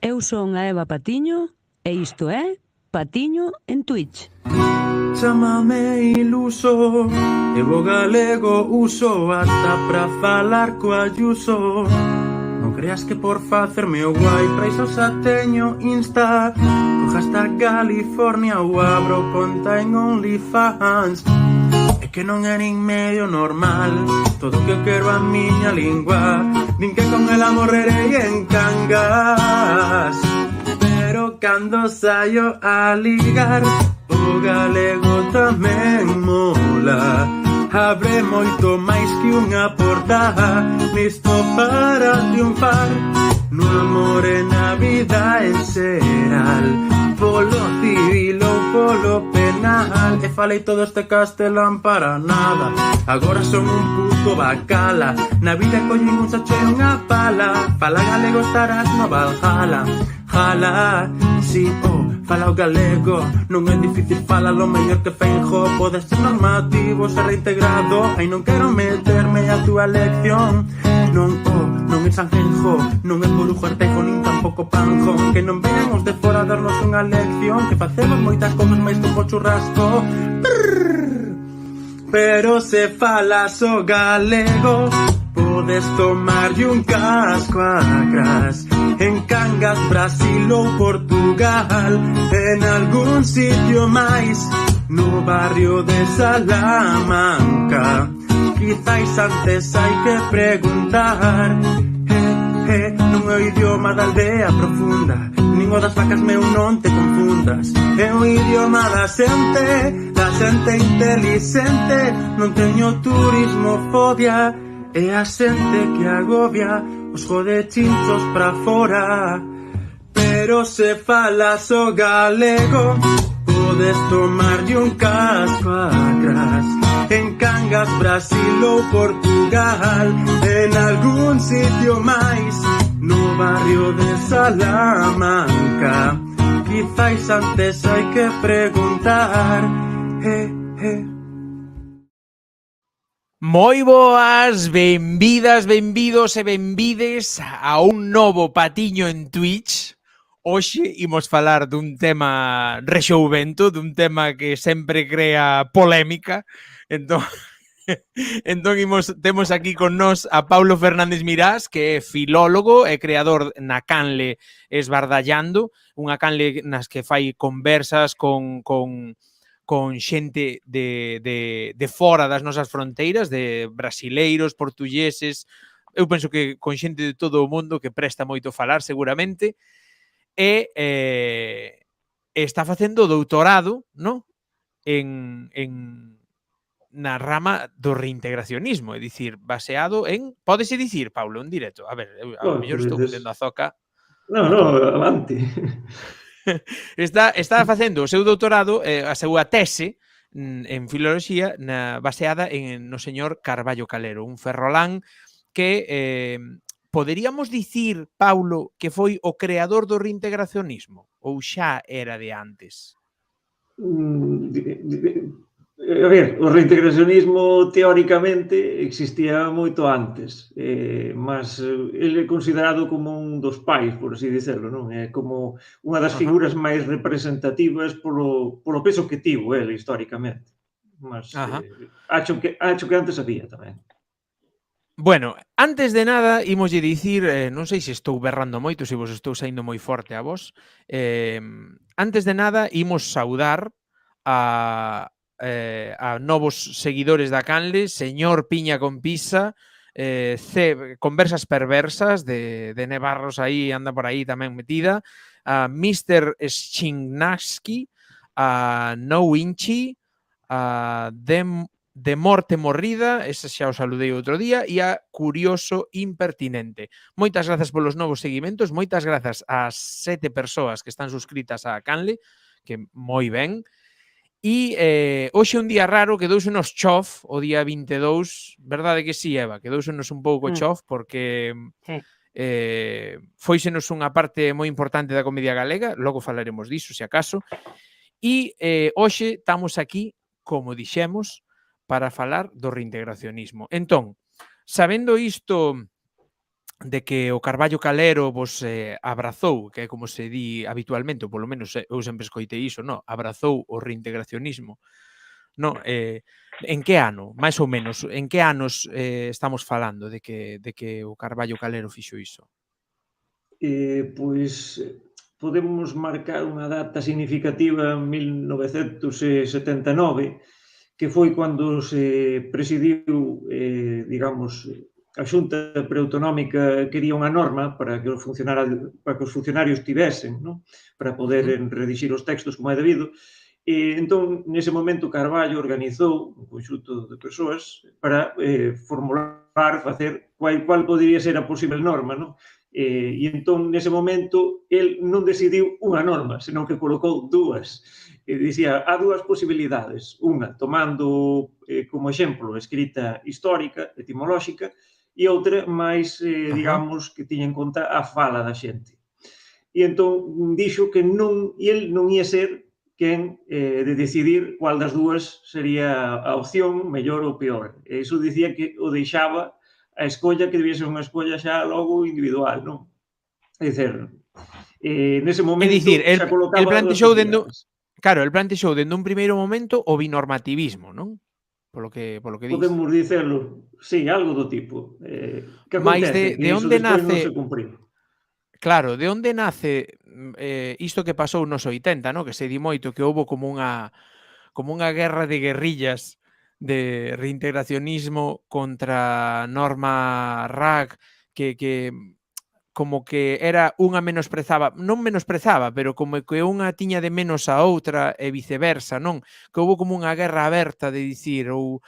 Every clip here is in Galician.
Eu son a Eva Patiño e isto é Patiño en Twitch. Chámame iluso, Evo galego uso hasta pra falar coa Ayuso. Non creas que por facerme o guai pra iso xa teño Insta. Co hashtag California ou abro conta en OnlyFans. É que non é nin medio normal todo o que eu quero a miña lingua. Din que con ela morrerei en Cangas, pero cando saio a ligar o galego tamén mola. Abre moito máis que unha porta, listo para triunfar no amor e na vida en xeral, polo civil ou polo penal. E falei todo este castelán para nada, agora son un puto bacala. Na vida collín un sacho e unha pala, fala galego estarás no Valhalla. Jala, si, fala o galego, non é difícil falalo mellor que Feijóo. Podes ser normativo, ser reintegrado, ai non quero meterme a túa lección. Non é Sanjenjo, non é Corujo Artejo, nin tampouco Panjón. Que non veñan os de fora a darnos unha lección, que facemos moitas cousas máis que o churrasco. Pero se falas o galego, podes tomarlle un casco a gras en Cangas, Brasil ou Portugal, en algún sitio máis no barrio de Salamanca. Quizais antes hai que preguntar, non é o idioma da aldea profunda, nin o das vacas, meu, non te confundas. É o idioma da xente inteligente. Non teño turismofobia, é a xente que agobia os jodechinchos pra fora. Pero se falas o galego, podes tomarlle un casco a gras en Cangas, Brasil ou Portugal, en algún sitio máis no barrio de Salamanca. Quizais antes hai que preguntar. Moi boas, benvidas, benvidos e benvides a un novo Patiño en Twitch. Hoxe imos falar dun tema rexouvento, dun tema que sempre crea polémica. Entón temos aquí con nós a Paulo Fernández Mirás, que é filólogo e creador na canle Esbardallando, unha canle nas que fai conversas con xente de fora das nosas fronteiras, de brasileiros, portugueses, eu penso que con xente de todo o mundo que presta moito falar seguramente, e está facendo doutorado, no? Na rama do reintegracionismo, é dicir, baseado en... Pódese dicir, Paulo, en directo? A ver, a mellor estou metendo a zoca. No, avante. Está facendo o seu doutorado, a súa tese en filoloxía baseada no señor Carballo Calero, un ferrolán que poderíamos dicir, Paulo, que foi o creador do reintegracionismo ou xa era de antes? A ver, o reintegracionismo teóricamente existía moito antes, mas ele é considerado como un dos pais, por así dicerlo, non? É como unha das figuras máis representativas polo peso que tivo ele históricamente. Mas acho que antes había tamén. Bueno, antes de nada, imoslle dicir, non sei se estou berrando moito, se vos estou saindo moi forte a vos, antes de nada, imos saudar a novos seguidores da canle, señor Piña con Pisa, Conversas Perversas de Nevarros, aí anda por aí tamén metida, a Mr. Schignaski, a No Winchi, a de Morte Morrida, ese xa o saludei outro día, e a Curioso Impertinente. Moitas grazas polos novos seguimentos, moitas grazas ás 7 persoas que están suscritas á canle, que moi ben. E hoxe un día raro, quedousenos chof o día 22, verdade que sí, Eva? Quedousenos un pouco chof porque fóisenos unha parte moi importante da comedia galega, logo falaremos diso, se acaso. E hoxe estamos aquí, como dixemos, para falar do reintegracionismo. Entón, sabendo isto o Carballo Calero abrazou, que é como se di habitualmente, ou polo menos eu sempre escoitei iso, abrazou o reintegracionismo. En que ano, máis ou menos, en que anos estamos falando de que o Carballo Calero fixo iso? Pois podemos marcar unha data significativa en 1979, que foi cando se presidiu, digamos, a Xunta Preautonómica quería unha norma para que os funcionarios tivesen, non? Para poder redixir os textos como é debido. Entón, nese momento, Carballo organizou un conxunto de persoas para formular, facer cual podería ser a posible norma, non? E entón, nese momento, el non decidiu unha norma, senón que colocou dúas. E dicía, há dúas posibilidades. Unha, tomando como exemplo a escrita histórica, etimolóxica, e outra máis, digamos, que tiña en conta a fala da xente. E entón, dixo que el non ia ser quen de decidir cual das dúas sería a opción mellor ou peor. E iso dicía que o deixaba a escolla que debía ser unha escolla xa logo individual, non? É dicer, nese É momento dicir, xa el colocaba dúas plantexou dende posibilidades. claro, el plantexou dende un primeiro momento o binormativismo, non? Polo que dis. Podemos dicelo, sí, algo do tipo. Que Mais acontece? de Que iso onde despois non se nace cumpriu. claro, de onde nace isto que pasou nos 80, que se di moito que houbo como unha guerra de guerrillas de reintegracionismo contra Norma Rag que como que era unha non menosprezaba, pero como que unha tiña de menos a outra e viceversa, non? Que houbo como unha guerra aberta de dicir ou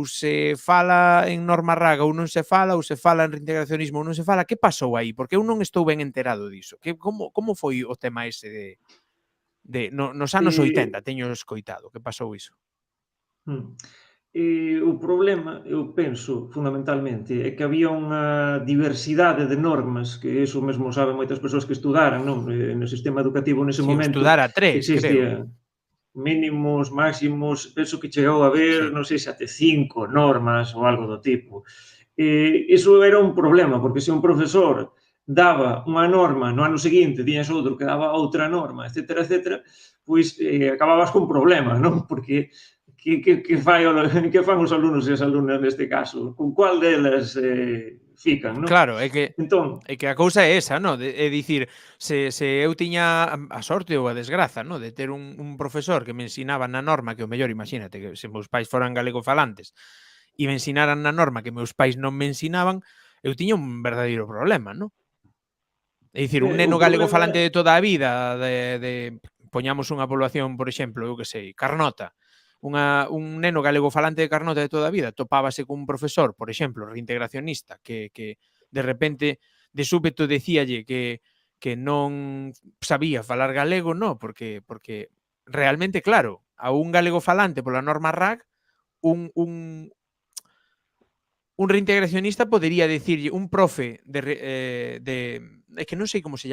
se fala en Norma Raga ou non se fala, ou se fala en reintegracionismo ou non se fala. Que pasou aí? Porque eu non estou ben enterado diso. Como foi o tema ese nos anos 80, teño escoitado, que pasou iso? O problema, eu penso, fundamentalmente, é que había unha diversidade de normas, que iso mesmo saben moitas persoas que estudaran, non? No sistema educativo nese Si, eu momento estudara 3, creo. existían mínimos, máximos, penso que chegou a haber, Sí. non sei se até 5 normas ou algo do tipo. Iso era un problema, porque se un profesor daba unha norma no ano seguinte, tiñas outro que daba outra norma, etcétera, etcétera, pois acababas con problemas, non? Porque que fan os alumnos e as alumnas neste caso? Con cual delas fican, non? Claro, é Entón, que a cousa é esa, é dicir, se eu tiña a sorte ou a desgraza, de ter un profesor que me ensinaba na norma, que o mellor, imagínate, que se meus pais foran galegofalantes e me ensinaran na norma que meus pais non me ensinaban, eu tiña un verdadeiro problema, non? É dicir, un o neno problema galegofalante de toda a vida, poñamos unha población, por exemplo, eu que sei, Carnota, un neno galegofalante de Carnota de toda a vida topábase cun profesor, por exemplo, reintegracionista, que de repente, de súpeto, decíalle que non sabía falar galego, porque realmente, claro, a un galegofalante pola norma RAG, un reintegracionista podería dicirlle, un profe é que non sei como se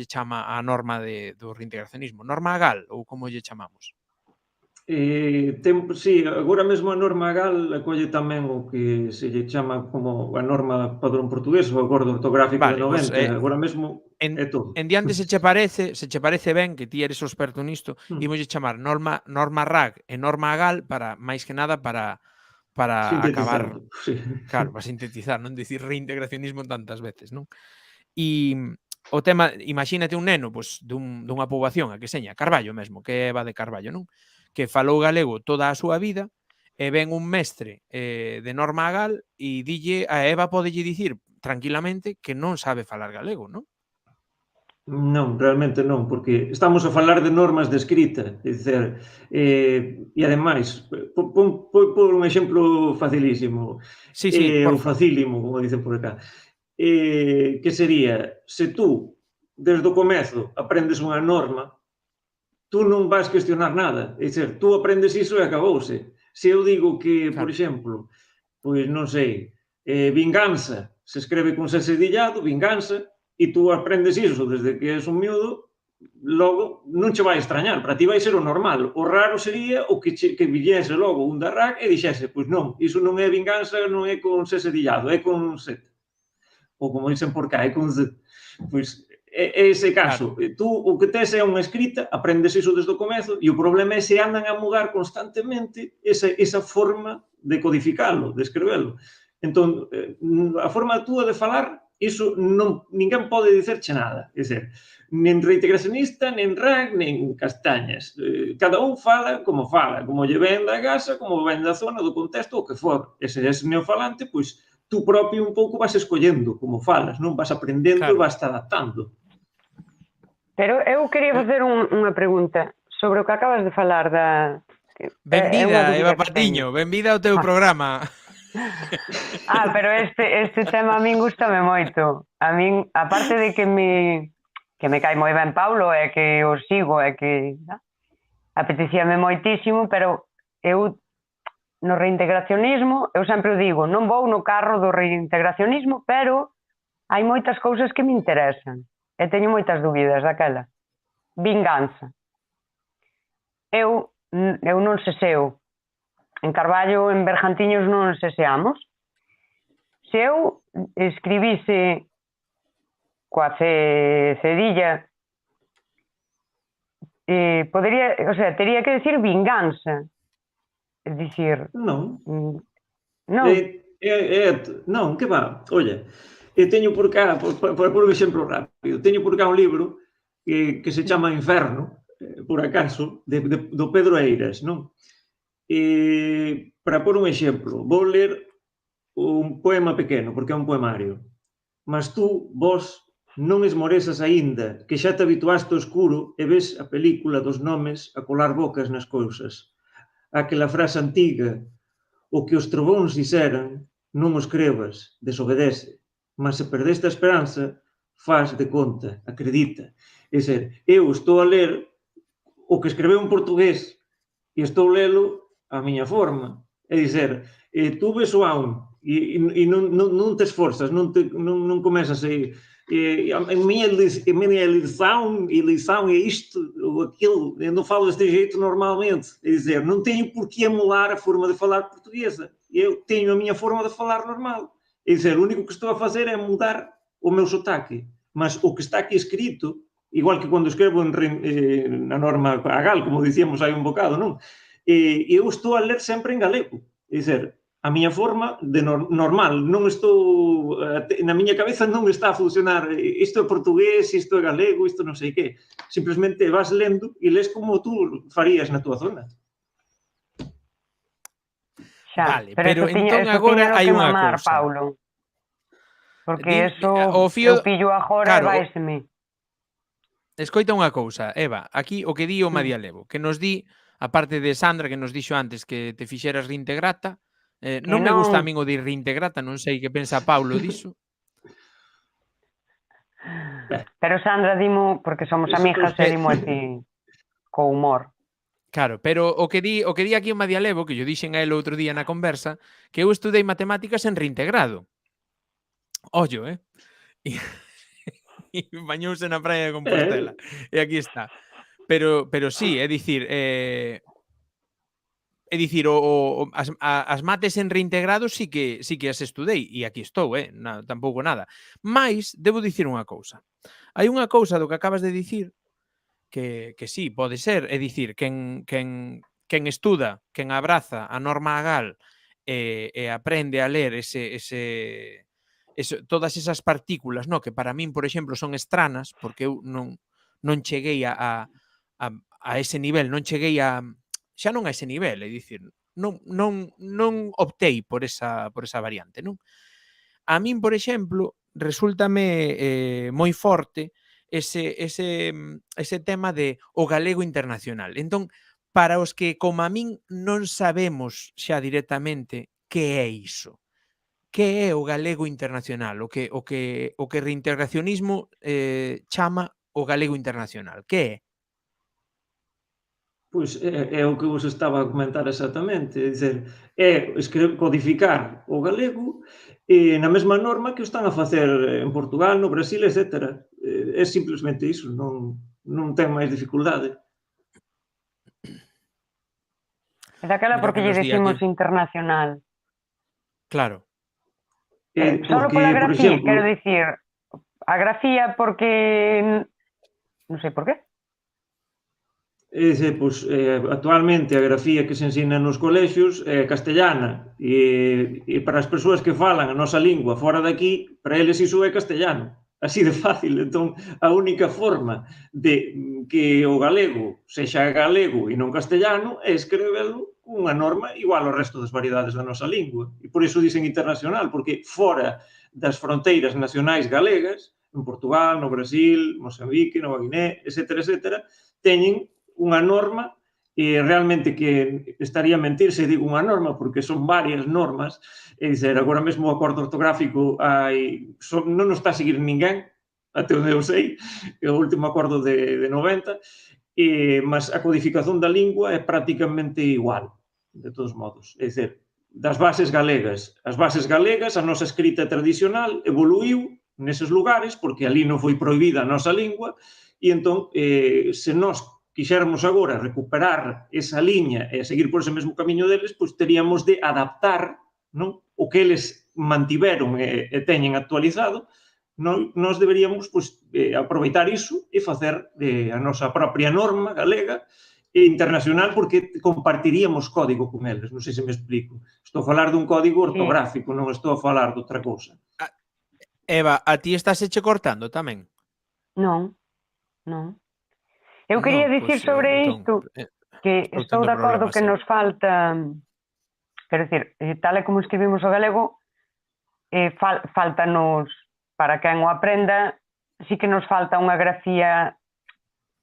chama a norma do reintegracionismo, norma GAL ou como lle chamamos. Sí, agora mesmo a norma GAL acolle tamén o que se lle chama como a norma padrón portugués, o acordo ortográfico de Vale, pois 90, agora mesmo é todo. en diante se che parece ben, que ti eres o experto nisto, imoslle chamar norma RAG e norma GAL para, máis que nada, para acabar, Sintetizando, sí. claro, para sintetizar, non dicir reintegracionismo tantas veces, non? E o tema, imagínate un neno, pois, dunha poboación, a que seña, Carballo mesmo, que é Eva de Carballo, non? Que falou galego toda a súa vida, e ven un mestre de norma GAL e dille a Eva, podelle dicir tranquilamente que non sabe falar galego, non? Non, realmente non, porque estamos a falar de normas de escrita, é dicer, e ademais, por un exemplo facilísimo, Sí, ou porfa. facílimo, como dicen por acá, que sería, se tú, desde o comezo, aprendes unha norma, tú non vas cuestionar nada. É dizer, tú aprendes iso e acabouse. Se eu digo que, por Claro. exemplo, pois non sei, vinganza se escreve con S cedillado, vinganza, e tú aprendes iso desde que és un miúdo, logo non che vai extrañar, para ti vai ser o normal. O raro sería o que villese logo un darrac e dixese, pois non, iso non é vinganza, non é con S cedillado, é con Z. ou como dicen por cá, é con Z. Pois, é ese caso. Tú o que tes é unha escrita, aprendes iso desde o comezo, e o problema é se andan a mudar constantemente esa forma de codificalo, de escrevelo. Entón, a forma túa de falar, iso ninguén pode dicerche nada. É dizer, nen reintegracionista, nen RAC, nen castañas. Cada un fala, como lle ven da casa, como ven da zona, do contexto, o que for. E se és neofalante, pois tú propio un pouco vas escollendo como falas, non? Vas aprendendo e vas adaptando. Pero eu quería facer unha pregunta sobre o que acabas de falar da... Benvida, Eva Patiño, benvida ao teu programa. Pero este tema a min gustame moito. A min, aparte de que me cae moi ben Paulo, e que o sigo, e que apetecíame moitísimo, pero eu no reintegracionismo, eu sempre o digo, non vou no carro do reintegracionismo, pero hai moitas cousas que me interesan. E teño moitas dúbidas daquela. Vinganza. Eu non seseo. En Carballo, en Bergantiños non seseamos. Se eu escribise coa cedilla, podería, o sea, tería que decir vinganza. É dicir... Non. Non. Non, que va? Olla, teño por cá, por un exemplo rápido, teño por cá un libro que se chama Inferno, por acaso, do Pedro Eiras, non? Para pôr un exemplo, vou ler un poema pequeno, porque é un poemario. Mas vos, non esmoresas aínda, que xa te habituaste ao escuro e ves a película dos nomes a colar bocas nas cousas. Aquela frase antiga, o que os trovóns dixeran, non o escrevas, desobedece, mas se perdeste a esperanza, faz de conta, acredita. É dizer, eu estou a ler o que escreveu en portugués e estou lelo a miña forma. É dizer, tú ves o A1 e non te esforzas, non comezas a minha lição é isto ou aquilo, eu non falo deste jeito normalmente, é dizer, non teño por que emular a forma de falar portuguesa, eu teño a miña forma de falar normal, é dizer, o único que estou a fazer é mudar o meu sotaque, mas o que está aquí escrito, igual que cando escrevo na norma agal, como dicíamos hai un bocado, non? Eu estou a ler sempre en galego, é dizer, a miña forma de normal, non estou, na miña cabeza non está a funcionar, isto é portugués, isto é galego, isto non sei que. Simplesmente vas lendo e les como tú farías na túa zona. Xa, vale, pero entón agora hai unha cousa. Paulo. Porque eso eu pillo agora e vaiseme. Escoita unha cousa, Eva, aquí o que di o Madialevo, que nos di, aparte de Sandra, que nos dixo antes que te fixeras reintegrata, non me gusta a min o de reintegrata, non sei que pensa Paulo diso. Pero Sandra, dimo, porque somos amigas, e dimo así, co humor. Claro, pero o que di aquí o Madialevo, que yo dixen a él outro día na conversa, que eu estudei matemáticas en reintegrado. Ollo, E bañouse na praia de Compostela. E aquí está. Pero sí, é dicir, as mates en reintegrado sí que as estudei e aquí estou, tampouco nada. Mais debo dicir unha cousa. Hai unha cousa do que acabas de dicir que sí, pode ser, é dicir, quen estuda, quen abraza a norma agal e aprende a ler todas esas partículas, no, que para min, por exemplo, son estranas, porque eu non cheguei a ese nivel, non cheguei a xa non a ese nivel, é dicir, non optei por esa variante, non? A min, por exemplo, resúltame moi forte ese tema de o galego internacional. Entón, para os que, como a min, non sabemos xa directamente que é iso, que é o galego internacional, o que reintegracionismo chama o galego internacional, que é? Pois é o que vos estaba a comentar exactamente, é dizer, codificar o galego na mesma norma que o están a facer en Portugal, no Brasil, etc. É simplesmente iso, non ten máis dificultade. É daquela porque lle decimos internacional. Claro. Solo Porque, pola por grafía, exemplo, quero dicir, a grafía porque non sei por qué. pois, actualmente a grafía que se ensina nos colexios é castellana e para as persoas que falan a nosa lingua fora daqui, para eles iso é castellano. Así de fácil. Entón, a única forma de que o galego sexa galego e non castellano é escrevelo cunha norma igual ao resto das variedades da nosa lingua. E por iso dicen internacional, porque fora das fronteiras nacionais galegas, en Portugal, no Brasil, Mozambique, Nova Guinea, etc., teñen unha norma realmente que estaría a mentir se digo unha norma, porque son varias normas, é dizer, agora mesmo o acordo ortográfico non o está a seguir ninguén, até onde eu sei, é o último acordo de 90, mas a codificación da lingua é prácticamente igual, de todos modos. É dizer, das bases galegas. As bases galegas, a nosa escrita tradicional evoluiu neses lugares, porque ali non foi prohibida a nosa lingua, e entón, se nós quixéramos agora recuperar esa liña e seguir por ese mesmo camiño deles, pois teríamos de adaptar, non, o que eles mantiveron e teñen actualizado. Nós deberíamos pois, aproveitar iso e facer a nosa propia norma galega e internacional, porque compartiríamos código con eles. Non sei se me explico. Estou a falar dun código ortográfico, non estou a falar de outra cousa. Eva, a ti estás eche cortando tamén? Non. Eu quería dicir sobre isto que estou de acordo que nos falta, quero dicir, tal e como escribimos o galego, faltanos, para quen o aprenda, sí que nos falta unha grafía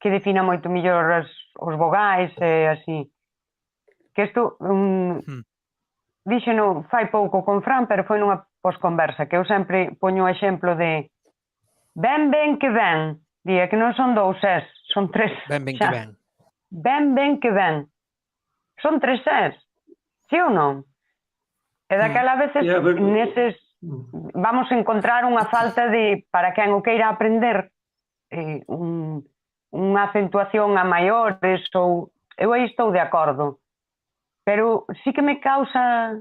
que defina moito mellor os vogais e así. Que isto, díxeno fai pouco con Fran, pero foi nunha posconversa, que eu sempre poño o exemplo de ben que ben, día que non son dous es, son tres. Ben que ben. Ben que ben. Son tres es, sí ou non? E daquela veces neses vamos encontrar unha falta de, para quen o queira aprender, unha acentuación a maiores ou... Eu aí estou de acordo. Pero sí que me causa...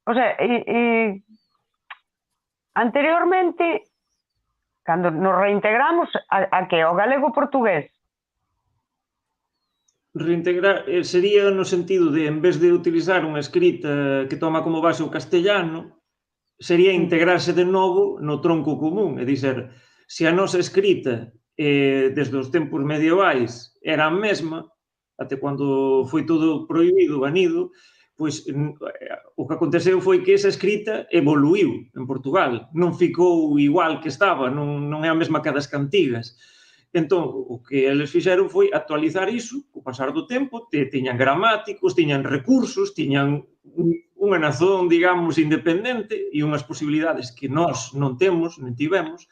O sea, anteriormente, cando nos reintegramos, a que? O galego-portugués? Reintegrar sería no sentido de, en vez de utilizar unha escrita que toma como base o castellano, sería integrarse de novo no tronco común, é dizer, se a nosa escrita desde os tempos medievais era a mesma, até cando foi todo prohibido, banido, pois o que aconteceu foi que esa escrita evoluiu en Portugal, non ficou igual que estaba, non é a mesma que a das cantigas. Entón, o que eles fixeron foi actualizar iso, co pasar do tempo, tiñan gramáticos, tiñan recursos, tiñan unha nazón, digamos, independente e unhas posibilidades que nós non temos, non tivemos,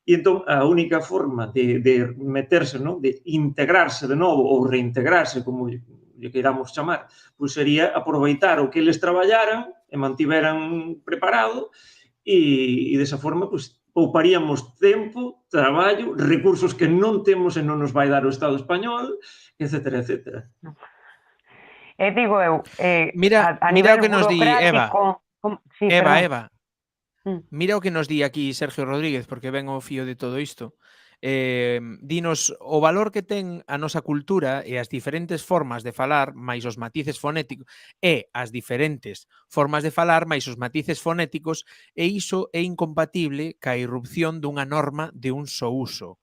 e entón a única forma de meterse, non? De integrarse de novo ou reintegrarse, como lle queiramos chamar, pois sería aproveitar o que eles traballaran e mantiveran preparado e desa forma, pois, pouparíamos tempo, traballo, recursos que non temos e non nos vai dar o Estado español, etc. E digo eu, mira o que nos di Eva. Sí, Eva. Mira o que nos di aquí Sergio Rodríguez, porque ven o fío de todo isto. Dinos o valor que ten a nosa cultura e as diferentes formas de falar máis os matices fonéticos e as diferentes formas de falar máis os matices fonéticos, e iso é incompatible ca irrupción dunha norma de un só uso.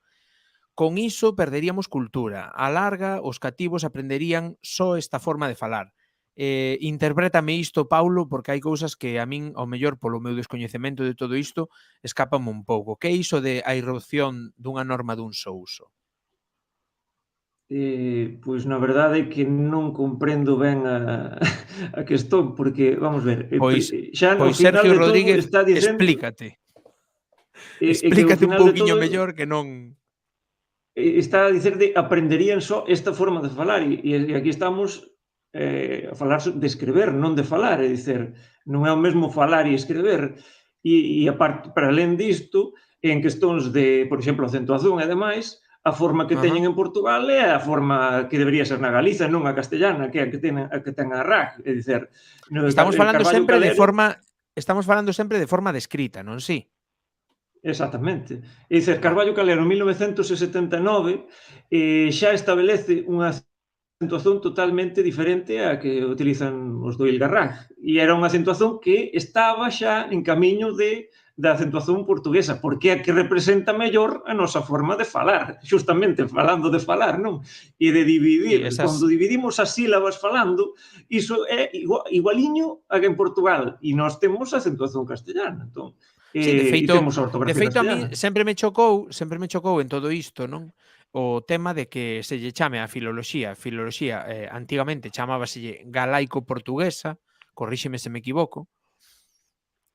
Con iso perderíamos cultura. A larga, os cativos aprenderían só esta forma de falar. Interprétame isto, Paulo, porque hai cousas que a min, ao mellor polo meu descoñecemento de todo isto, escápame un pouco. Que é iso de a irrupción dunha norma dun só uso? Pois na verdade é que non comprendo ben a questón, porque, vamos ver, Pois xa no final Sergio de todo Rodríguez, está dicendo... explícate. Explícate un pouquiño mellor que non... Está a dicer de aprenderían só esta forma de falar e aquí estamos a falar de escrever, non de falar, é dicer, non é o mesmo falar e escrever, e aparte, para alén disto, en cuestións de, por exemplo, acentuación e demais, a forma que teñen en Portugal é a forma que debería ser na Galiza, non a castellana, que é a que ten a RAC, é dicer... Estamos falando sempre de forma... estamos falando sempre de forma de escrita, non si? Exactamente. É dicer, Carballo Calero, en 1979, xa establece unha acentuación totalmente diferente á que utilizan os do Ilgarrag. E era unha acentuación que estaba xa en camiño da acentuación portuguesa, porque é a que representa mellor a nosa forma de falar, xustamente falando de falar, non? E de dividir. Sí, Cando dividimos as sílabas falando, iso é igualiño a que en Portugal, e nós temos a acentuación castellana, entón, sí, e temos a de ortografía feito a mí castellana. sempre me chocou en todo isto, non? O tema de que se lle chame a filoloxía, antigamente chamábaselle galaico-portuguesa, corríxeme se me equivoco,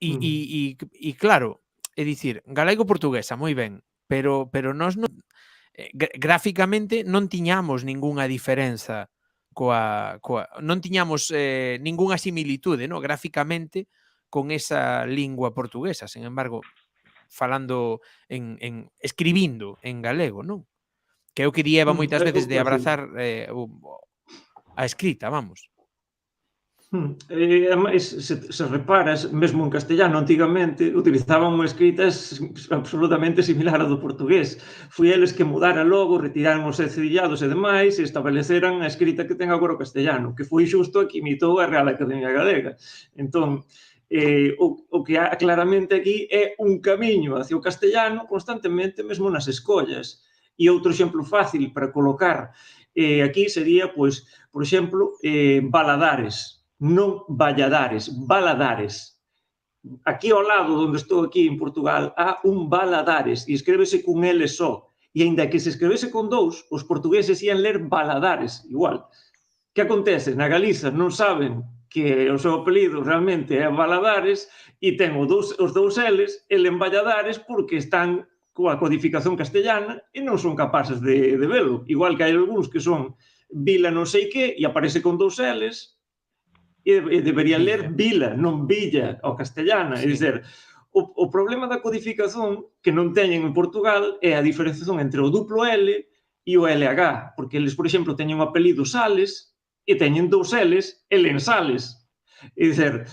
e claro, é dicir, galaico-portuguesa, moi ben, pero nós non, gráficamente non tiñamos ningunha diferenza non tiñamos ningunha similitude, no? Gráficamente con esa lingua portuguesa, sen embargo, falando escribindo en galego, non? Que é o que Dieva moitas veces de abrazar a escrita, vamos. Ademais, se reparas, mesmo en castellano antigamente utilizaban unha escrita absolutamente similar ao do portugués. Foi eles que mudaran logo, retiraron os cedillados e demais e estableceran a escrita que ten agora o castellano, que foi xusto a que imitou a Real Academia Galega. Entón, o que há claramente aquí é un camiño hacia o castellano constantemente, mesmo nas escollas. E outro exemplo fácil para colocar aquí sería, pois, por exemplo, Valadares. Non Valladares, Valadares. Aquí ao lado, onde estou aquí en Portugal, há un Valadares e escrébese cun L só. E aínda que se escrevese con dous, os portugueses ian ler Valadares, igual. Que acontece? Na Galiza non saben que o seu apelido realmente é Valadares e ten os dous L's, el en Valladares, porque están coa codificación castellana e non son capaces de velo. Igual que hai algúns que son Vila non sei que e aparece con dous L's, e debería ler Vila, non Villa, ao castellana. Sí. É dizer, o problema da codificación que non teñen en Portugal é a diferenciación entre o duplo L e o LH, porque eles, por exemplo, teñen o apelido Sales e teñen dous L's e len Sales. É dizer,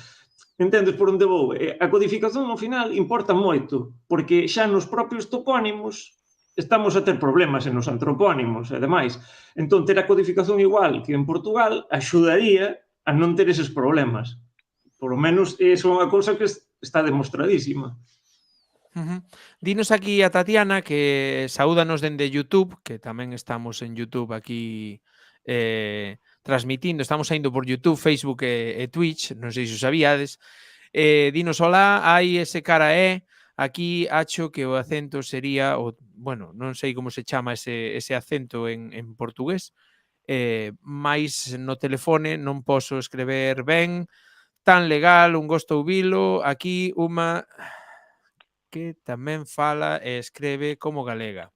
entendes por onde vou? A codificación, ao final, importa moito, porque xa nos propios topónimos estamos a ter problemas en os antropónimos, e demais. Entón, ter a codificación igual que en Portugal axudaría a non ter eses problemas. Por lo menos, é unha cousa que está demostradísima. Dinos aquí a Tatiana que saúdanos dende YouTube, que tamén estamos en YouTube aquí transmitindo, estamos saindo por YouTube, Facebook e Twitch, non sei se o sabíades. Dinos hola, hai ese cara aquí acho que o acento sería, bueno, non sei como se chama ese acento en portugués, máis no telefone non poso escrever ben, tan legal, un gosto ouvilo, aquí unha que tamén fala e escreve como galega.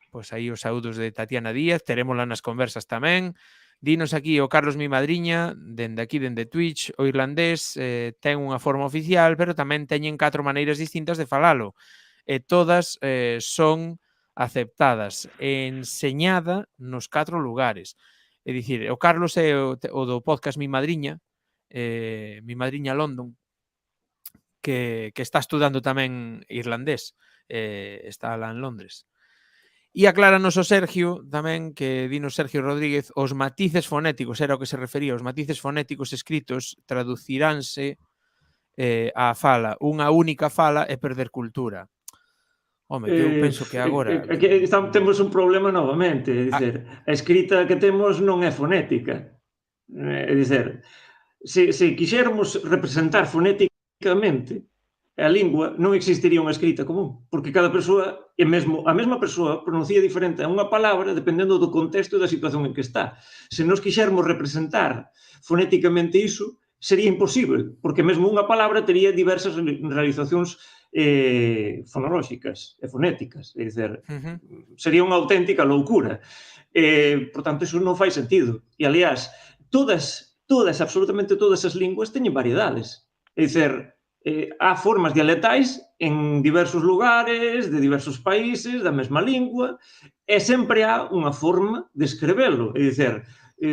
Pois aí os saúdos de Tatiana Díaz, terémola nas conversas tamén. Dinos aquí o Carlos Mi Madriña, dende aquí, dende Twitch, o irlandés ten unha forma oficial, pero tamén teñen 4 maneiras distintas de falalo. E todas son aceptadas e enseñada nos 4 lugares. É dicir, o Carlos é o do podcast Mi Madriña London, que está estudando tamén irlandés, está lá en Londres. E acláranos o Sergio tamén, que dinos Sergio Rodríguez, os matices fonéticos, era o que se refería, os matices fonéticos escritos traduciránse á fala. Unha única fala é perder cultura. Home, que eu penso que agora... Aquí temos un problema novamente, é dizer, a escrita que temos non é fonética. É dizer, se quixéramos representar fonéticamente a lingua, non existiría unha escrita común, porque cada persoa, e mesmo a mesma persoa, pronuncia diferente a unha palabra dependendo do contexto e da situación en que está. Se nos quixéramos representar fonéticamente iso, sería imposible, porque mesmo unha palabra tería diversas realizacións fonolóxicas e fonéticas, é dizer, sería unha auténtica loucura. Por tanto, iso non fai sentido. E, aliás, absolutamente todas as linguas teñen variedades. É dicer, há formas dialectais en diversos lugares, de diversos países, da mesma lingua, e sempre há unha forma de escrevelo. É dicer,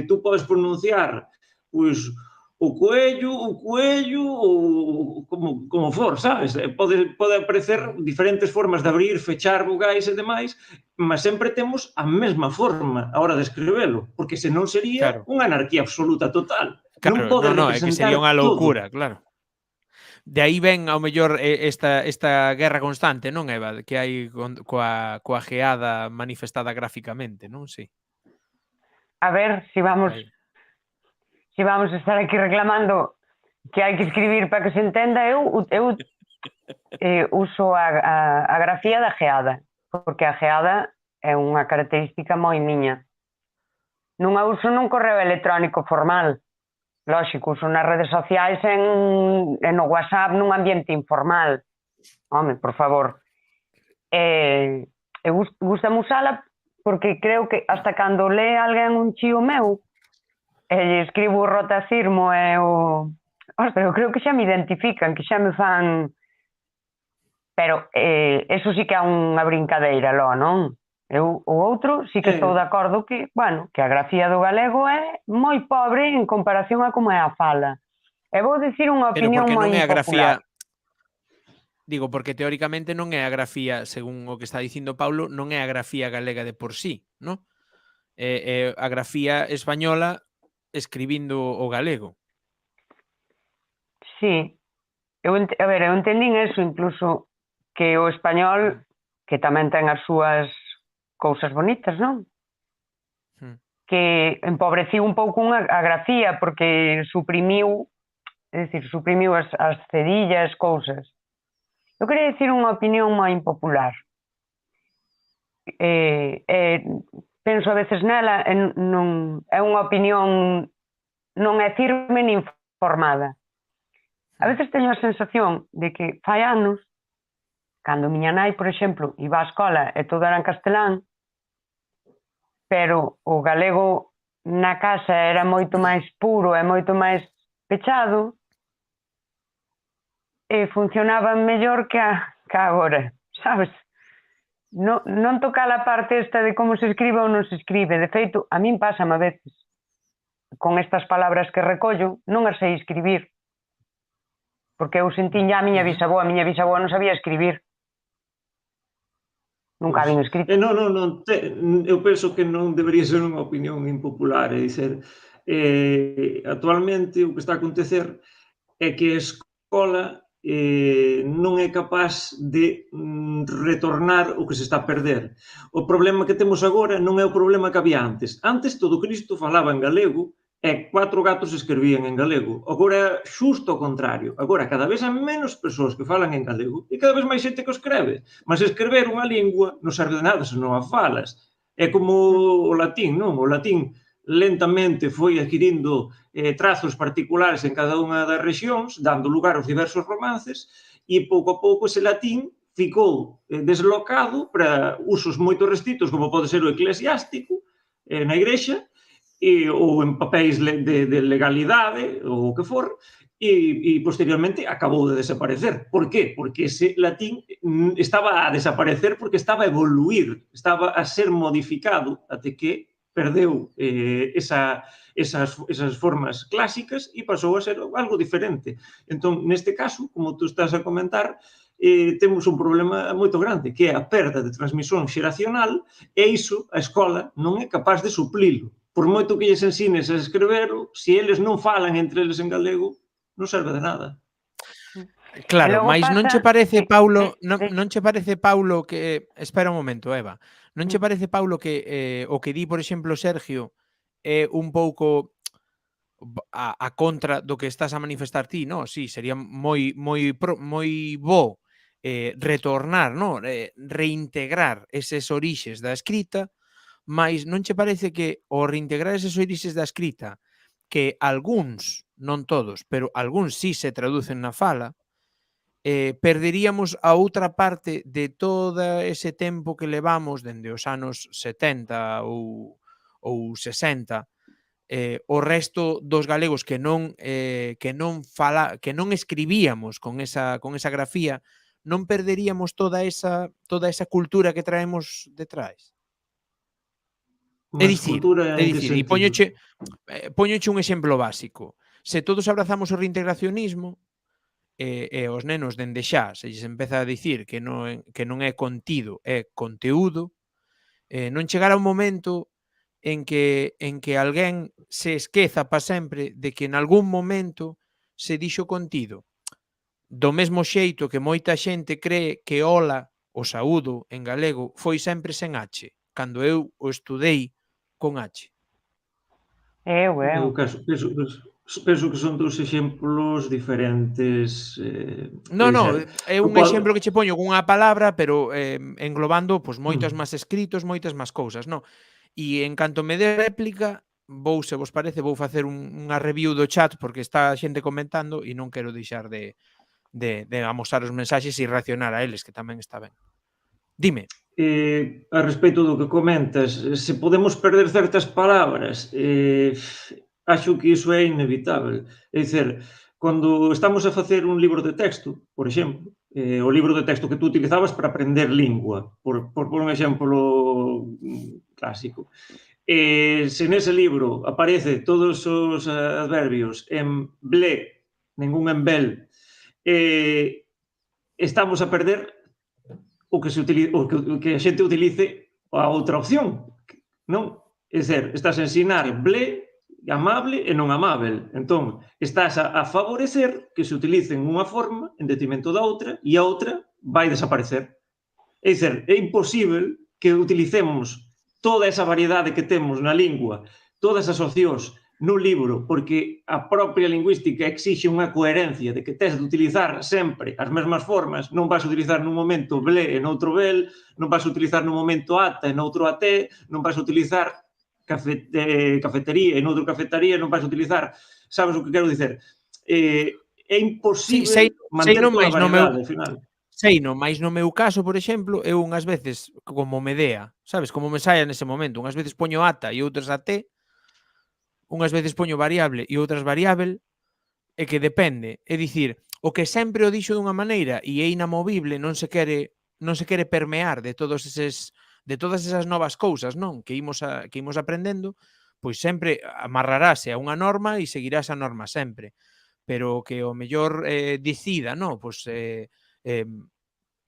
tú podes pronunciar, pois, o coello, ou como for, sabes? Pode aparecer diferentes formas de abrir, fechar vogais e demais, mas sempre temos a mesma forma a hora de escrevelo, porque senón sería Claro, unha anarquía absoluta total. Non claro, pode é que sería representar unha todo. loucura, claro. De aí ven ao mellor esta guerra constante, non, Eva? Que hai coa geada manifestada graficamente, non? Sí. A ver se Aí. vamos a estar aquí reclamando que hai que escribir para que se entenda. Eu uso a grafía da geada, porque a geada é unha característica moi miña. Non a uso nun correo electrónico formal. Lóxico, uso nas redes sociais e no WhatsApp nun ambiente informal. Home, por favor. Eu gustame usala porque creo que hasta cando lee alguén un chío meu e escribo o rotacirmo e o... Ostras, eu creo que xa me identifican, que xa me fan... Pero eso sí que é unha brincadeira, non? O outro sí que estou de acordo que, bueno, que a grafía do galego é moi pobre en comparación a como é a fala. E vou dicir unha Pero opinión porque moi non é a grafía, impopular. digo, porque teóricamente non é a grafía, según o que está dicindo Paulo, non é a grafía galega de por sí, non? É a grafía española escribindo o galego. Sí. Eu entendín eso, incluso que o español, que tamén ten as súas cousas bonitas, non? Que empobreciu un pouco a grafía porque suprimiu as cedillas, cousas. Eu quería dicir unha opinión moi impopular. Penso a veces nela, non é unha opinión, non é firme nin formada. A veces teño a sensación de que fai anos, cando miña nai, por exemplo, iba á escola e todo era en castelán, pero o galego na casa era moito máis puro e moito máis pechado, e funcionaba mellor que agora, sabes? Non toca a parte esta de como se escribe ou non se escribe. De feito, a min pásame a veces con estas palabras que recollo, non as sei escribir. Porque eu sentín a miña bisaboa non sabía escribir. Nunca habín escrito. Eu penso que non debería ser unha opinión impopular, é dizer, actualmente o que está a acontecer é que a escola non é capaz de retornar o que se está a perder. O problema que temos agora non é o problema que había antes. Antes todo Cristo falaba en galego e 4 gatos escribían en galego. Agora xusto ao contrario. Agora cada vez hai menos persoas que falan en galego e cada vez máis xente que o escreve. Mas escrever unha lingua non serve de nada se non a falas. É como o latín, non? O latín lentamente foi adquirindo trazos particulares en cada unha das rexións, dando lugar aos diversos romances, e pouco a pouco ese latín ficou deslocado para usos moito restritos, como pode ser o eclesiástico na igrexa, ou en papéis de legalidade, ou o que for, e posteriormente acabou de desaparecer. Por qué? Porque ese latín estaba a desaparecer porque estaba a evoluir, estaba a ser modificado até que perdeu esas formas clásicas e pasou a ser algo diferente. Entón, neste caso, como tú estás a comentar, temos un problema moito grande, que é a perda de transmisión xeracional, e iso a escola non é capaz de suplilo. Por moito que lles ensines a escreverlo, se eles non falan entre eles en galego, non serve de nada. Claro, mas non che parece, Paulo, non che parece, Paulo, que... Espera un momento, Eva. Non che parece, Paulo, que o que di, por exemplo, Sergio, é un pouco a contra do que estás a manifestar ti, non? Sí, sería moi bo retornar, non? Reintegrar eses orixes da escrita, mas non che parece que o reintegrar eses orixes da escrita, que algúns, non todos, pero algúns sí se traducen na fala, perderíamos a outra parte de todo ese tempo que levamos dende os anos 70 ou 60, o resto dos galegos que non escribíamos con esa grafía, non perderíamos toda esa cultura que traemos detrás. É dicir, Cultura en que sentido? póñoche un exemplo básico. se todos abrazamos o reintegracionismo, e os nenos dende xa se lles empeza a dicir que non é contido, é conteúdo, non chegará un momento en que alguén se esqueza pa sempre de que en algún momento se dixo contido. Do mesmo xeito que moita xente cree que hola, o saúdo en galego, foi sempre sen H, cando eu o estudei con H. Eu. Penso que son dous exemplos diferentes. No, é un exemplo que che poño cunha palabra, pero englobando moitos máis escritos, moitas máis cousas, non? E en canto me dé réplica, se vos parece, vou facer unha review do chat porque está a xente comentando e non quero deixar de amosar os mensaxes e reaccionar a eles, que tamén está ben. Dime. A respecto do que comentas, se podemos perder certas palabras, acho que iso é inevitable. É dicir, cando estamos a facer un libro de texto, por exemplo, o libro de texto que tú utilizabas para aprender lingua, por un exemplo clásico, se nese libro aparece todos os adverbios en ble, ningún en bel, estamos a perder o que a xente utilice a outra opción, non? É dizer, estás a ensinar ble, amable e non amável. Entón, estás a favorecer que se utilicen unha forma en detrimento da outra e a outra vai desaparecer. É dizer, é imposible que utilicemos toda esa variedade que temos na lingua, todas as opcións nun libro, porque a propia lingüística exixe unha coherencia de que tes de utilizar sempre as mesmas formas, non vas a utilizar nun momento ble e noutro bel, non vas a utilizar nun momento ata e noutro até, non vas a utilizar cafetería e noutro cafetaría, non vas a utilizar, sabes o que quero dicer? É imposible manter toda a variedade, ao final. Seino, máis no meu caso, por exemplo, eu unhas veces, como me dea, sabes, como me saia nese momento, unhas veces poño ata e outras até, unhas veces poño variable e outras variável, e que depende. É dicir, o que sempre o dixo dunha maneira e é inamovible, non se quere permear de todas esas novas cousas, non? Que imos aprendendo, pois sempre amarrarase a unha norma e seguirá esa norma sempre. Pero que o mellor decida, non? Pois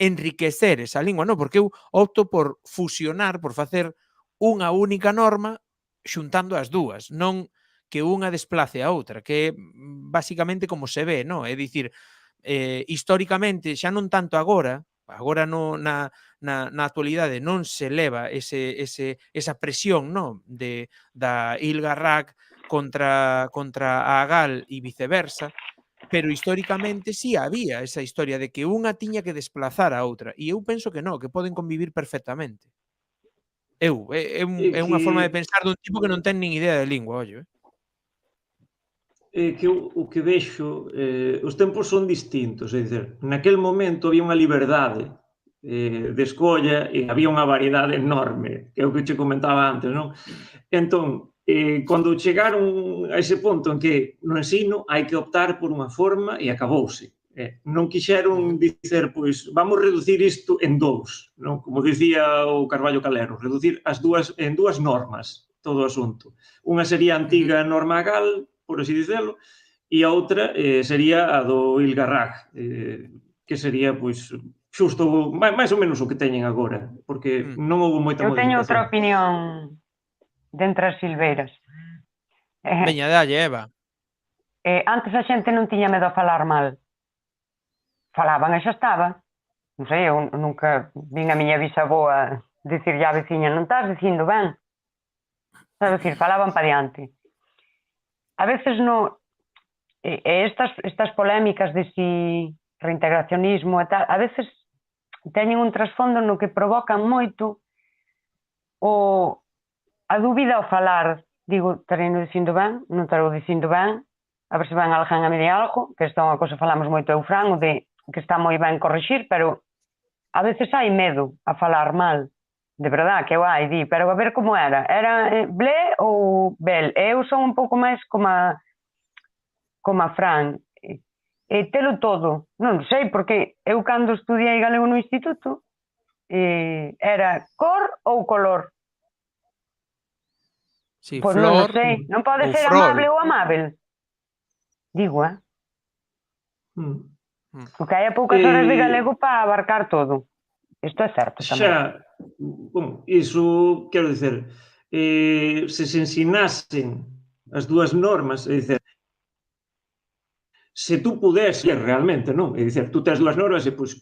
enriquecer esa lingua, non? Porque eu opto por fusionar, por facer unha única norma xuntando as dúas, non que unha desplace a outra, que é basicamente como se ve, non? É dicir, históricamente, xa non tanto agora na actualidade non se leva esa presión, non? Da Ilga Rag contra a Gal e viceversa, pero históricamente sí había esa historia de que unha tiña que desplazar a outra, e eu penso que non, que poden convivir perfectamente. É unha forma de pensar dun tipo que non ten nin idea de lingua, ollo. Que o que vexo, os tempos son distintos, é dizer, naquel momento había unha liberdade de escolla e había unha variedade enorme, que é o que che comentaba antes, non? Entón, cando chegaron a ese punto en que no ensino hai que optar por unha forma e acabouse. Non quixeron dicer, pois, vamos reducir isto en dous, non? Como dicía o Carballo Calero, reducir en dúas normas todo o asunto. Unha sería a antiga norma gal, por así dicelo, e a outra sería a do Ilgarrag, que sería, pois, xusto, máis ou menos o que teñen agora, porque non houve moita modificación. Eu teño outra opinión de entre as silveiras. Veña, dalle, Eva. Antes a xente non tiña medo a falar mal. Falaban e xa estaba. Non sei, eu nunca vin a miña bisaboa dicirlle á veciña, non estás dicindo ben. É dicir, falaban pa diante. A veces estas polémicas de si reintegracionismo e tal, a veces teñen un trasfondo no que provocan moito a dúbida ao falar. Digo, estarei dicindo ben, non estarei dicindo ben, a ver se ven alguén a me di algo, que esta é unha cosa que falamos moito eu, Fran, o de que está moi ben corrixir, pero a veces hai medo a falar mal. De verdad, que eu hai, pero a ver como era. Era ble ou bel? Eu son un pouco máis como a Fran. Telo todo. Non sei, porque eu cando estudiei galego no instituto era cor ou color? Sí, pois non sei. Non pode ser amable ou amável? Digo, Mm. porque hai poucas horas de Eh, galego para abarcar todo. Isto é certo tamén. Xa, bom, iso, quero dicer, se ensinasen as dúas normas, é dicer, se tú pudes realmente, non? É dicer, tú tes dúas normas e, pois,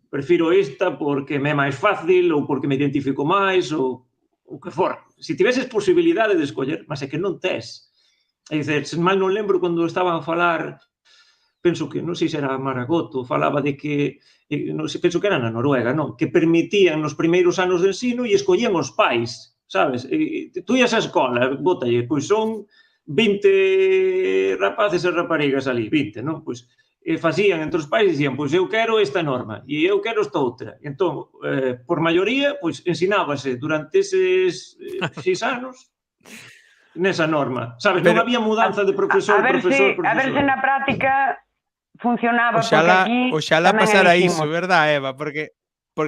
prefiro esta porque me é máis fácil ou porque me identifico máis ou o que for. Se tiveses posibilidade de escoller, mas é que non tes. É dicer, se mal non lembro cando estaban a falar, penso que, non sei se era Maragoto, falaba de que, non sei, penso que era na Noruega, non? Que permitían nos primeiros anos de ensino e escollían os pais, sabes? Tú ias á escola, bótalle, pois son 20 rapaces e raparigas ali, 20, non? Pois facían entre os pais e dicían, pois eu quero esta norma e eu quero esta outra. Entón, por maioría, pois ensinábase durante eses 6 anos nesa norma, sabes? Non Pero había mudanza de profesor, A ver se profesor. na práctica funcionaba, porque oxalá, aquí oxalá tamén pasara iso, eliximos. verdad, Eva? Porque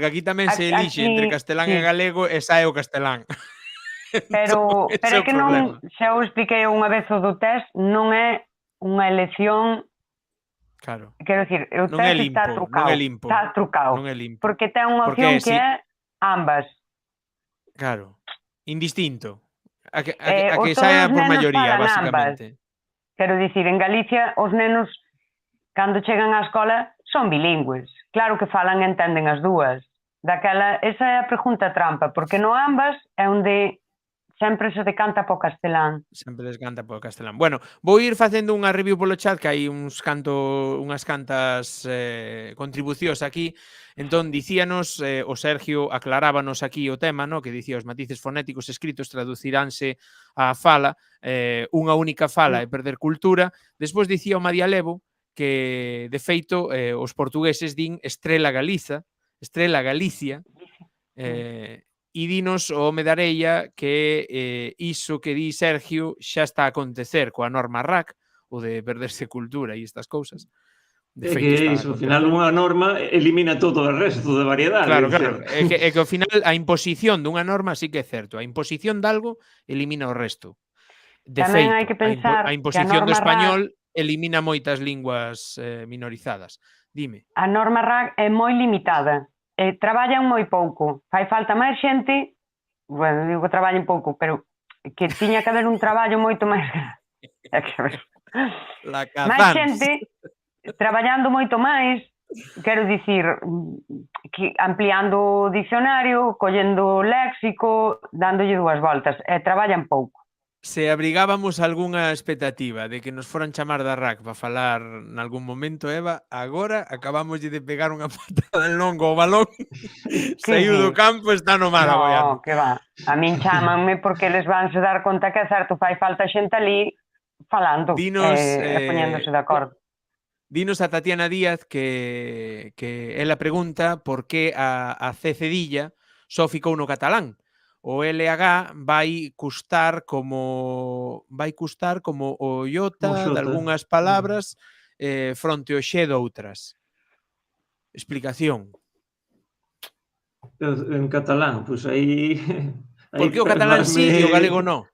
aquí tamén se elixe entre Aquí, castelán e sí, galego e sae o castelán. pero Ese é é o que non, problema. xa o expliquei unha vez o do test, non é unha elección, Claro. quero dicir, o Non é test está limpo, non é trucado, limpo. está trucado, Non é limpo. porque ten unha opción Porque que é ambas. claro, indistinto. A que Todos saia os por nenos maioría, falan ambas. basicamente. Quero dicir, en Galicia os nenos, cando chegan á escola, son bilingües. Claro que falan e entenden as dúas. Esa é a pregunta trampa, porque no ambas é onde sempre se decanta para o castelán. Sempre descanta polo castelán. Bueno, vou ir facendo unha review polo chat, que hai unhas cantas contribucións aquí. Entón, dicíanos, o Sergio aclarábanos aquí o tema, no? Que dicía os matices fonéticos escritos traduciránse á fala, unha única fala e perder cultura. Despois dicía o María Levo que, de feito, os portugueses din Estrela Galicia, e dinos o home da Areia que iso que di Sergio xa está a acontecer coa norma RAC, o de perderse cultura e estas cousas. De É feito, que está a iso, ao final acontecer. unha norma elimina todo o resto de variedade. Claro, claro. É que ao final a imposición dunha norma sí que é certo. A imposición de algo elimina o resto. De Tamén hai feito, que pensar a que a imposición do norma español elimina moitas linguas minorizadas. Dime. a norma RAC é moi limitada. Traballan moi pouco. Fai falta máis xente, bueno, digo que traballen pouco, pero que tiña que haber un traballo moito máis grande. Máis xente traballando moito máis, quero dicir, que ampliando o dicionario, collendo léxico, dándolle dúas voltas, traballan pouco. Se abrigábamos algunha expectativa de que nos foran chamar da RAC para falar nalgún momento, Eva, agora acabamos de pegar unha patada en longo ao balón, saiu do campo, está no mar aboiando. No, que va. A min chámanme porque eles vanse dar conta que é certo, fai falta xente ali falando e poñéndose de acordo. Dinos a Tatiana Díaz que ela pregunta por que a C cedilla só ficou no catalán. O LH vai custar como o iota de algunhas palabras fronte ao xe doutras. Explicación. En catalán, pois aí... Por que o catalán sí e o galego non?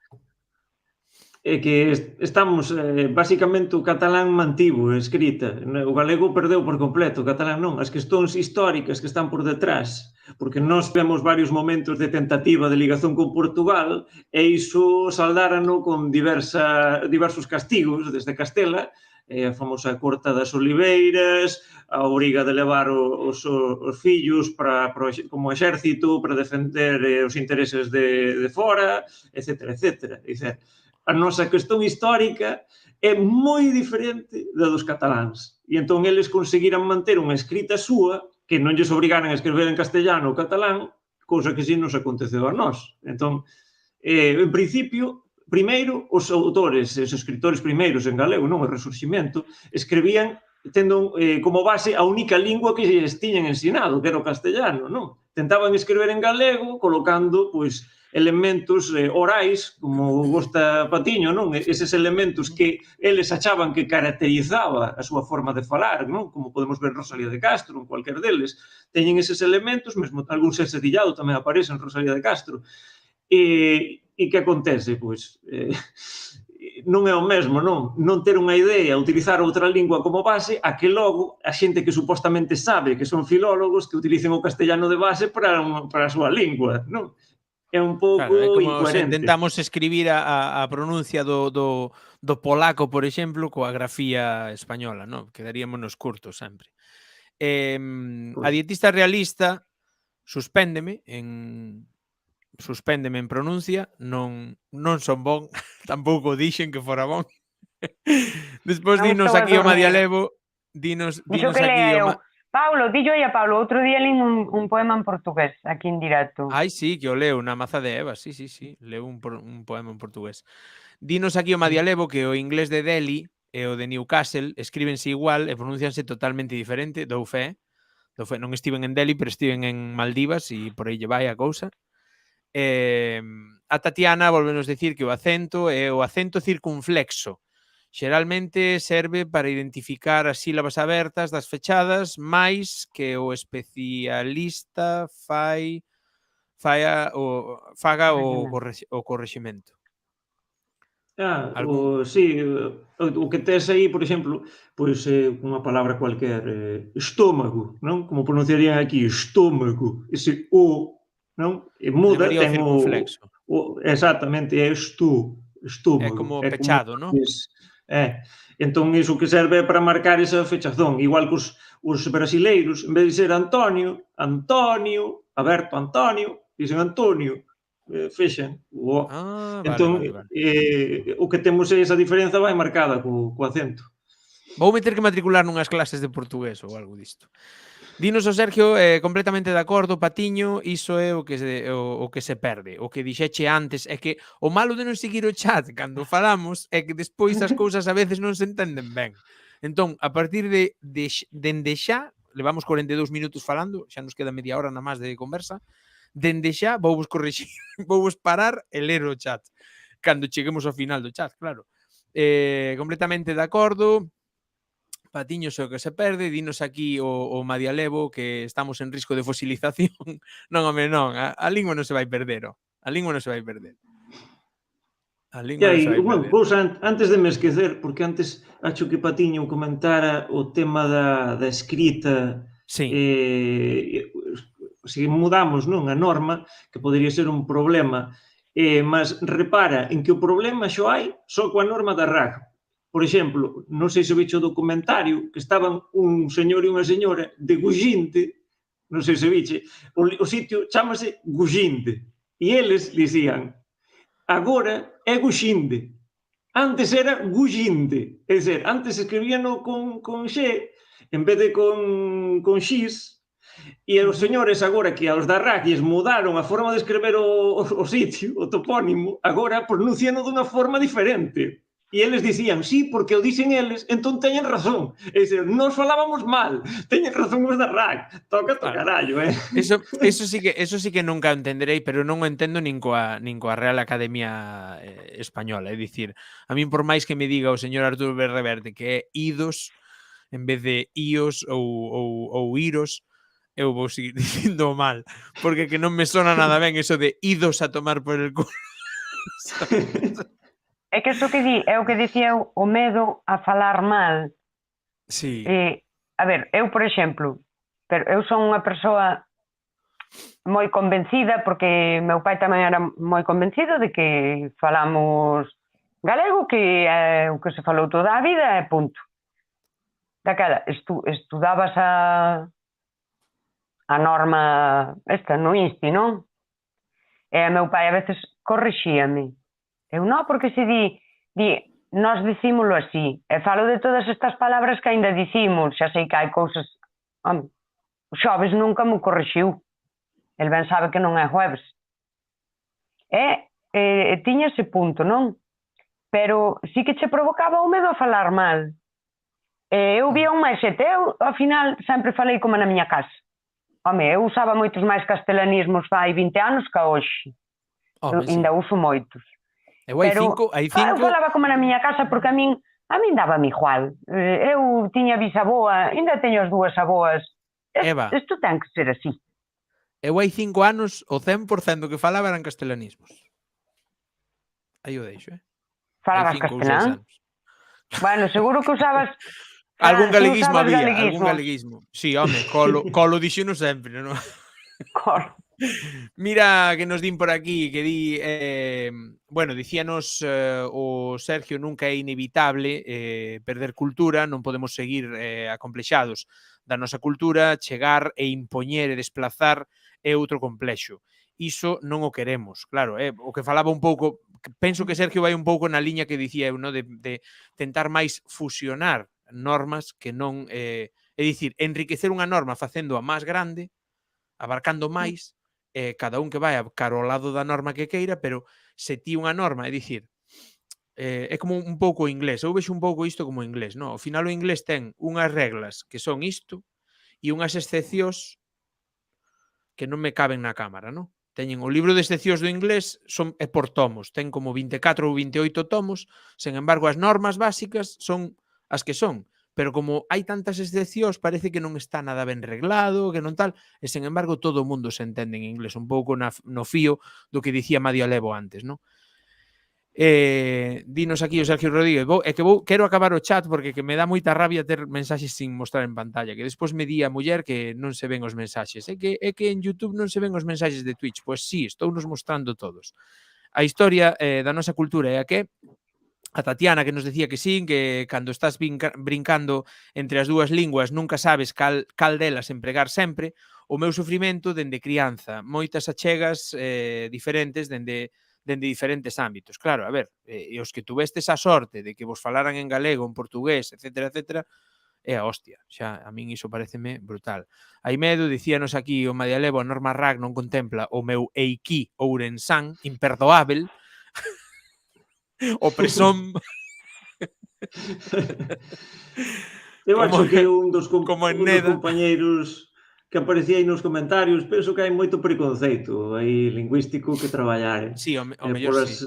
É que estamos, basicamente o catalán mantivo escrita, o galego perdeu por completo, o catalán non, as cuestións históricas que están por detrás, porque nós vemos varios momentos de tentativa de ligación con Portugal e iso saldárano con diversos castigos desde Castela, a famosa corta das oliveiras, a obriga de levar os fillos como exército para defender os intereses de fora, etc. etc. Dice, a nosa cuestión histórica é moi diferente da dos cataláns. E entón eles conseguiran manter unha escrita súa que non lles obrigaran a escrever en castellano ou catalán, cousa que si nos aconteceu a nós. Entón, en principio, primeiro, os autores, os escritores primeiros en galego, non o Resurximento, escribían tendo como base a única lingua que lles tiñan ensinado, que era o castellano, non? Tentaban escrever en galego, colocando, pois, elementos orais, como gosta Patiño, non? Eses elementos que eles achaban que caracterizaba a súa forma de falar, non? Como podemos ver en Rosalía de Castro, en cualquier deles. Teñen eses elementos, mesmo algún sesecillado tamén aparece en Rosalía de Castro. E que acontece? Pois, non é o mesmo, non ter unha idea, utilizar outra lingua como base, a que logo a xente que supostamente sabe que son filólogos que utilicen o castellano de base para a súa lingua, non? É un pouco Claro, é como se incoherente. intentamos escribir a pronuncia do polaco, por exemplo, coa grafía española, non? Quedaríamos curtos sempre. A dietista realista suspéndeme en pronuncia, non son bon, tampouco dixen que fora bon. Despois Non dinos estou a aquí o dormir. Madialevo, dinos Dixo que aquí lea o eu. Paulo, dillo aí a Paulo, outro día lín un poema en portugués, aquí en directo. Ai, sí, que o leu na Maza de Eva, sí, leu un poema en portugués. Dinos aquí o Madialevo que o inglés de Delhi e o de Newcastle escríbense igual e pronuncianse totalmente diferente, dou fe. Non estiven en Delhi, pero estiven en Maldivas e por aí lle vai a cousa. A Tatiana volvenos dicir que o acento é o acento circunflexo. Xeralmente serve para identificar as sílabas abertas das fechadas, máis que o especialista faga o correximento. O que tes aí, por exemplo, pois unha palabra cualquer, estómago, non? Como pronunciarían aquí, estómago, ese o, non? E muda, Levaría o ten circunflexo. exactamente, é estómago. É como pechado, non? Entón, iso que serve é para marcar esa fechazón. Igual que os brasileiros, en vez de ser Antonio, Alberto Antonio, dicen Antonio, fexan. Entón, Vale. o que temos é esa diferenza vai marcada co acento. Vou meter que matricular nunhas clases de portugués ou algo disto. Dinos o Sergio, completamente de acordo, Patiño, iso é o que se perde. O que dixeche antes é que o malo de non seguir o chat cando falamos é que despois as cousas a veces non se entenden ben. Entón, a partir dende xa, levamos 42 minutos falando, xa nos queda media hora na máis de conversa, dende xa vouvos corrixir, vouvos parar e ler o chat. Cando cheguemos ao final do chat, claro. Completamente de acordo. Patiño é o que se perde, dinos aquí o Madialevo que estamos en risco de fosilización. Non, home, non, a lingua non se vai perder, a lingua non se vai perder. Unha cousa, antes de me esquecer, porque antes acho que Patiño comentara o tema da escrita. Sí. Se mudamos, non, a norma, que podería ser un problema, mas repara en que o problema xo hai só coa norma da RAC. Por exemplo, non sei se viche o documentario, que estaban un señor e unha señora de Guxinte, non sei se viche, o sitio chámase Guxinte, e eles dicían, agora é Guxinde, antes era Guxinte, é dizer, antes escribíano con X, en vez de con X, e os señores agora que aos da RAC mudaron a forma de escrever o sitio, o topónimo, agora pronunciano dunha forma diferente. E eles dicían, sí, porque o dicen eles, entón teñen razón. É dizer, nós falábamos mal, teñen razón os da RAC. Toca to carallo, Eso sí que nunca entenderei, pero non o entendo nin coa Real Academia Española. É dicir, a min por máis que me diga o señor Arturo Reverte que é idos en vez de ios ou iros, eu vou seguir dicindo mal, porque que non me sona nada ben eso de idos a tomar por el culo. É que iso que di, é o que dicía eu, o medo a falar mal. Sí. A ver, eu, por exemplo, pero eu son unha persoa moi convencida, porque meu pai tamén era moi convencido de que falamos galego, que é o que se falou toda a vida, e punto. Daquela, estudabas a norma esta no INSTI, non? E meu pai a veces corrixíame. Eu non, porque se di nós dicímolo así, e falo de todas estas palabras que ainda dicimos, xa sei que hai cousas, o xoves nunca me corrixiu, el ben sabe que non é jueves, tiña ese punto, non? Pero sí que che provocaba o medo a falar mal. Eu vía un máis xete, eu ao final sempre falei como na miña casa. Home, eu usaba moitos máis castelanismos fai 20 anos que hoxe, ainda uso moitos. Pero eu falaba como na miña casa porque a min daba-me igual. Eu tiña bisaboa, ainda teño as dúas aboas. Isto ten que ser así. Eu hai 5 anos o 100% do que falaba eran castelanismos. Aí o deixo, Falabas 5 ou 6 castelán? anos. Bueno, seguro que usabas... Algún Ti galeguismo usabas había, algún galeguismos. galeguismo. Sí, home, colo dixeno sempre, non? Cor. Mira que nos din por aquí, que di, bueno, dicíanos o Sergio, nunca é inevitable perder cultura, non podemos seguir acomplexados da nosa cultura, chegar e impoñer e desplazar é outro complexo. Iso non o queremos, claro, o que falaba un pouco, penso que Sergio vai un pouco na liña que dicía eu, no? de tentar máis fusionar normas que non, é dicir, enriquecer unha norma facendo a máis grande, abarcando máis, cada un que vai a caro ao lado da norma que queira, pero se ti unha norma, é dicir, é como un pouco o inglés, eu vexo un pouco isto como o inglés, no? Ao final o inglés ten unhas reglas que son isto e unhas excepcións que non me caben na cámara, non? Teñen o libro de excepcións do inglés é por tomos, ten como 24 ou 28 tomos, sen embargo as normas básicas son as que son, pero como hai tantas excepcións parece que non está nada ben reglado, que non tal, e sen embargo todo o mundo se entende en inglés, un pouco no fío do que dicía Madialevo antes, non? Dinos aquí o Sergio Rodríguez, quero acabar o chat porque que me dá moita rabia ter mensaxes sin mostrar en pantalla, que despois me di a muller que non se ven os mensaxes, é que en YouTube non se ven os mensaxes de Twitch. Pois sí, estou nos mostrando todos. A historia da nosa cultura é a que a Tatiana que nos decía que sí, que cando estás brincando entre as dúas linguas nunca sabes cal delas empregar sempre. O meu sufrimento dende crianza, moitas achegas diferentes dende diferentes ámbitos. Claro, a ver, e os que tuvestes a sorte de que vos falaran en galego, en portugués, etcétera, etcétera, é a hostia. Xa, a min iso pareceme brutal. Hai medo, dicíanos aquí o Madialevo, a norma RAC non contempla o meu eiquí ourensán, imperdoável, o presón... Eu acho que un dos Neda. compañeiros que aparecía aí nos comentarios, penso que hai moito preconceito aí lingüístico que traballar. Sí, o mellor sí.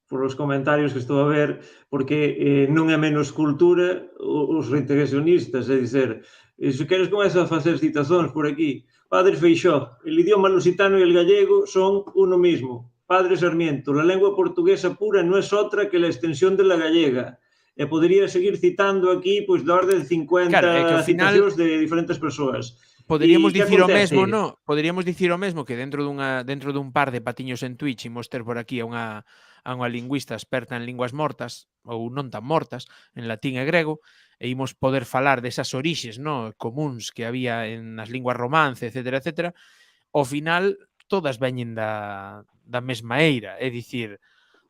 Por os comentarios que estou a ver, porque non é menos cultura os reintegracionistas, é dizer, se queres comeza a facer citacións por aquí. Padre Feixó, el idioma lusitano e el gallego son uno mismo. Padre Sarmiento, la lengua portuguesa pura no es otra que la extensión de la gallega. E podería seguir citando aquí pois da orde de 50 citacións de diferentes persoas. Poderíamos dicir o mesmo, no? Poderíamos dicir o mesmo que dentro dun par de patiños en Twitch imos ter por aquí a unha lingüista experta en linguas mortas ou non tan mortas, en latín e grego, e imos poder falar desas orixes, no, comuns que había en as linguas romance, etcétera, etcétera. Ao final todas veñen da mesma eira, é dicir,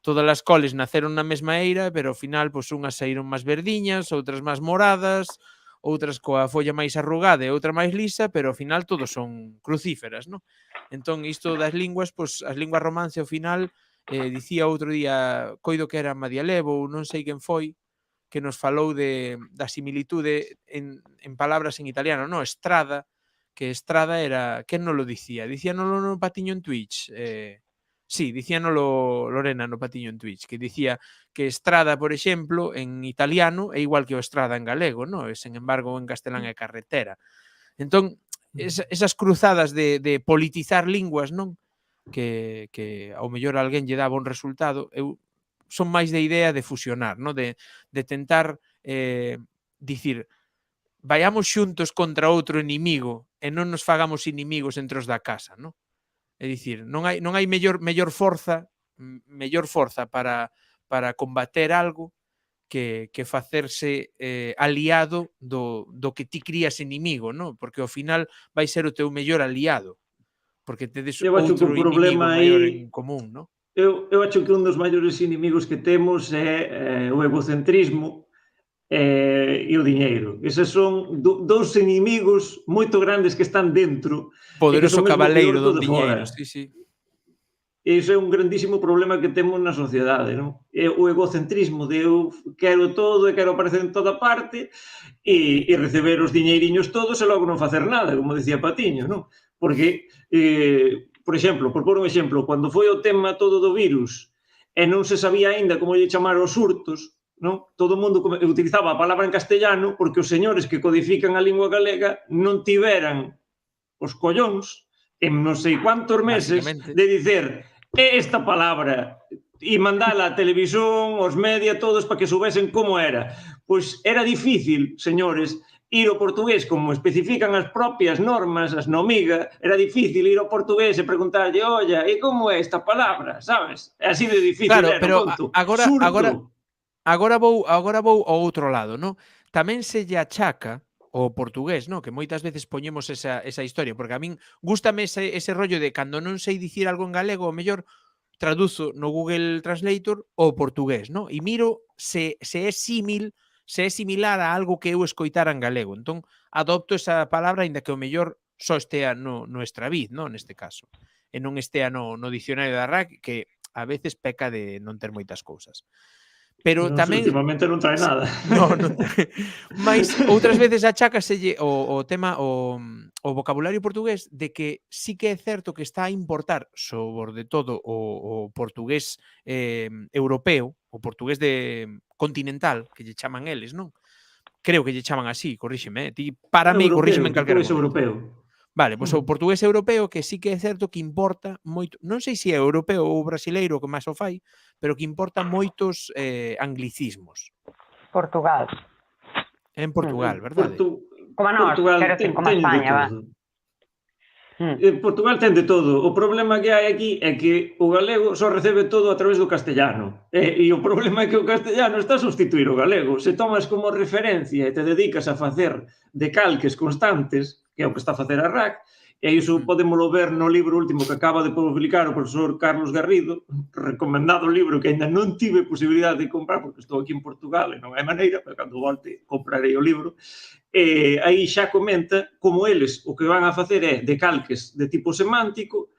todas as coles naceron na mesma eira, pero ao final pois unhas saíron máis verdiñas, outras máis moradas, outras coa folla máis arrugada e outra máis lisa, pero ao final todos son crucíferas, non? Entón, isto das linguas, pois as linguas romance ao final, dicía outro día, coido que era Madialevo ou non sei quen foi, que nos falou da similitude en palabras en italiano, non? Estrada, que estrada era, quen non lo dicía? Dicíanolo no patiño en Twitch, sí, dicíanolo Lorena no patiño en Twitch, que dicía que estrada, por exemplo, en italiano é igual que o estrada en galego, non? E, sen embargo, en castelán é carretera. Entón, esas cruzadas de politizar linguas, non? Que ao mellor alguén lle daba un resultado, eu son máis de idea de fusionar, non? De tentar dicir, vayamos xuntos contra outro inimigo e non nos fagamos inimigos entre os da casa, non? É dicir, non hai mellor forza para combater algo que facerse aliado do que ti crías inimigo, non? Porque ao final vai ser o teu mellor aliado, porque tedes outro inimigo maior en común, non? Eu acho que un dos maiores inimigos que temos é o egocentrismo e o diñeiro. Eses son dous inimigos moito grandes que están dentro. Poderoso cabaleiro do diñeiro, sí, sí. Iso é un grandísimo problema que temos na sociedade, non? É o egocentrismo de eu quero todo e quero aparecer en toda parte e receber os diñeiriños todos e logo non facer nada, como dicía Patiño, non? Porque, por exemplo, por pôr un exemplo, cando foi o tema todo do virus e non se sabía aínda como lle chamar os surtos, non? Todo o mundo utilizaba a palabra en castellano porque os señores que codifican a lingua galega non tiveran os collóns en non sei cuantos meses de dicer esta palabra e mandala a televisión, os media, todos para que soubesen como era. Pois era difícil, señores, ir ao portugués, como especifican as propias normas, as nomiga, era difícil ir ao portugués e preguntarlle, olla, e como é esta palabra, sabes? É así de difícil, Claro, era, pero conto. agora Surto. agora vou ao outro lado, non? Tamén se lle achaca o portugués, non? Que moitas veces poñemos esa historia, porque a min gústame ese rollo de cando non sei dicir algo en galego, o mellor traduzo no Google Translator o portugués, non? E miro se é similar a algo que eu escoitara en galego. Entón, adopto esa palabra, aínda que o mellor só estea no Estraviz, non? Neste caso. E non estea no dicionario da RAC, que a veces peca de non ter moitas cousas. Pero Non, tamén últimamente non trae nada. non mais outras veces achacaselle o tema o vocabulario portugués de que sí que é certo que está a importar sobre todo o portugués europeo, o portugués continental, que lle chaman eles, non? Creo que lle chaman así, corríxeme, ti párame e corríxeme en calquera Portugués momento. europeo. Vale, pois o portugués europeo que sí que é certo que importa moito, non sei se é europeo ou brasileiro que máis o fai, pero que importa moitos anglicismos. Portugal. En Portugal, verdade? Como nós, Portugal quero decir, como ten de España, va. todo. Portugal ten de todo. O problema que hai aquí é que o galego só recebe todo a través do castellano. E o problema é que o castellano está a sustituir o galego. Se tomas como referencia e te dedicas a facer decalques constantes, que é o que está a facer a RAC, e iso podémolo ver no libro último que acaba de publicar o profesor Carlos Garrido, recomendado libro que ainda non tive posibilidade de comprar porque estou aquí en Portugal e non hai maneira, pero cando volte comprarei o libro. Aí xa comenta como eles o que van a facer é decalques de tipo semántico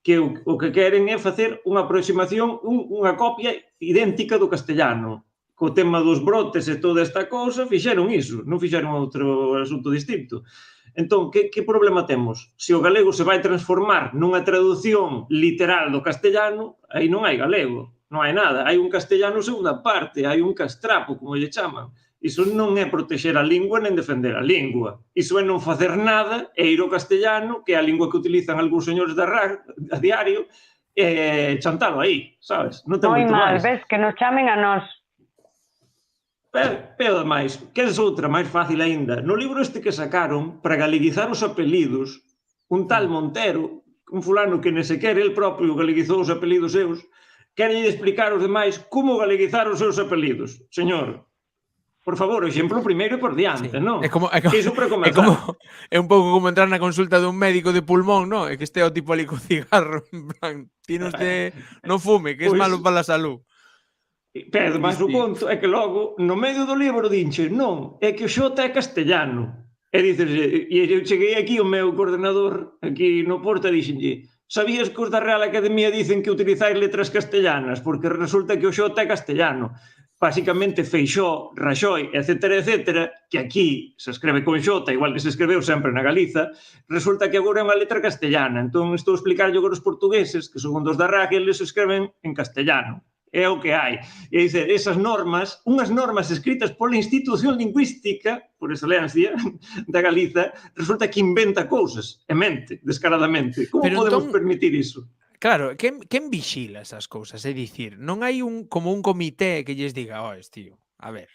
que o que queren é facer unha aproximación, unha copia idéntica do castellano. Co tema dos brotes e toda esta cousa, fixeron iso, non fixeron outro asunto distinto. Entón, que problema temos? Se o galego se vai transformar nunha traducción literal do castellano, aí non hai galego, non hai nada. Hai un castellano segunda parte, hai un castrapo, como lle chaman. Iso non é protexer a lingua nen defender a lingua. Iso é non facer nada e ir ao castellano, que é a lingua que utilizan algúns señores da RAC a diario, e chantalo aí, sabes? Non ten moito máis. Ves, que nos chamen a nós. Pero ademais, que é outra máis fácil aínda. No libro este que sacaron para galeguizar os apelidos, un tal Montero, un fulano que nem sequer el propio galeguizou os apelidos seus, quere explicar aos demais como galeguizar os seus apelidos. Señor, por favor, o exemplo primeiro por diante, non? É un pouco como entrar na consulta dun médico de pulmón, non? É que este o tipo ali co cigarro, en plan, tinos de non fume, que é malo para a salud. Pero máis o conto é que logo, no medio do libro, dinche, non, é que o xota é castellano. E dices, e eu cheguei aquí, o meu coordenador, aquí no Porto, e dixenlle, sabías que os da Real Academia dicen que utilizáis letras castellanas, porque resulta que o xota é castellano. Básicamente, Feixó, Raxoi, etcétera, que aquí se escreve con xota, igual que se escreveu sempre na Galiza, resulta que agora é unha letra castellana. Entón, estou a explicarlle agora os portugueses, que son dos da RAC, eles escreven en castellano. É o que hai. E dizer, esas normas, unhas normas escritas pola institución lingüística, por excelencia, da Galiza, resulta que inventa cousas, e mente, descaradamente. Como podemos permitir iso? Claro, quen vixila esas cousas? É dicir, non hai como un comité que lles diga, tío, a ver,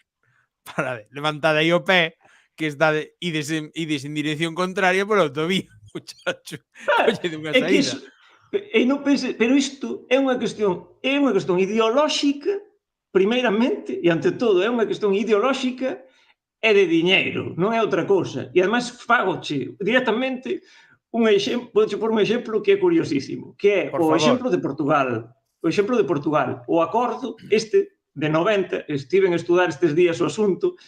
para levantad aí o pé, que está ides en dirección contraria por autovía, muchacho. Oye, dunha saída. E non pense, pero isto é unha cuestión ideolóxica, primeiramente, e ante todo é unha cuestión ideolóxica e de diñeiro, non é outra cousa. E ademais fagoche directamente un exemplo, vou por un exemplo que é curiosísimo, que é o exemplo de Portugal. O exemplo de Portugal. O acordo este de 90, estiven a estudar estes días o asunto,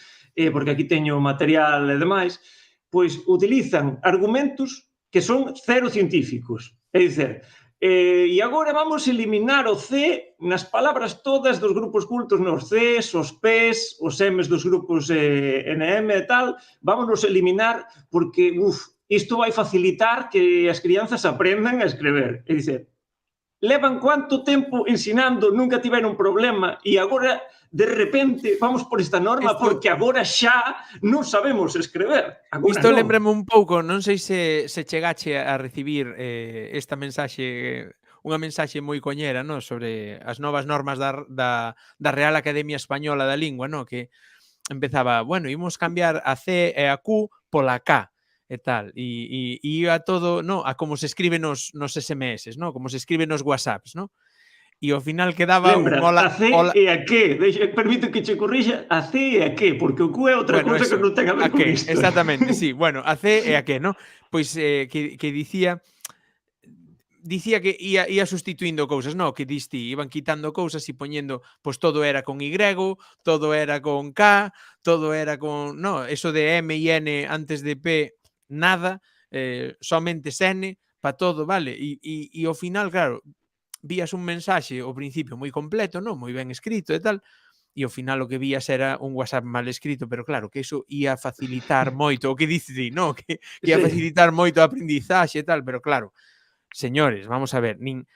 porque aquí teño material e demais, pois utilizan argumentos que son cero científicos. É dizer, e agora vamos eliminar o C nas palabras todas dos grupos cultos, nos Cs, os Ps, os Ms dos grupos NM e tal, vámonos eliminar porque, isto vai facilitar que as crianzas aprendan a escrever. É dizer, levan cuánto tempo ensinando, nunca tiveron problema e agora, de repente, vamos por esta norma porque agora xa non sabemos escrever. Isto lembrame un pouco, non sei se chegache a recibir esta mensaxe unha mensaxe moi coñera, no? Sobre as novas normas da Real Academia Española da Lingua, no? Que empezaba, bueno, imos cambiar a C e a Q pola K e tal, e iba todo, no, a como se escribe nos SMS, no? Como se escribe nos WhatsApps, no? E ao final quedaba un Lembra, hola, a C e a que, permite que che corrixa, a C e a que, porque o Q é outra bueno, cousa que eso, non ten a ver a con que, isto. exactamente, sí, bueno, a C e a que, no? Pois que dicía que ia sustituindo cousas, no? Que diste, iban quitando cousas e poñendo, pois todo era con Y, todo era con K, todo era con, no, eso de M e N antes de P, nada, somente N para todo, vale? E ao final, claro, vías un mensaxe ao principio moi completo, non? Moi ben escrito e tal, e ao final o que vías era un WhatsApp mal escrito, pero claro, que iso ia facilitar moito, o que dices ti, no? Que ia Sí. facilitar moito a aprendizaxe e tal, pero claro, señores, vamos a ver, nin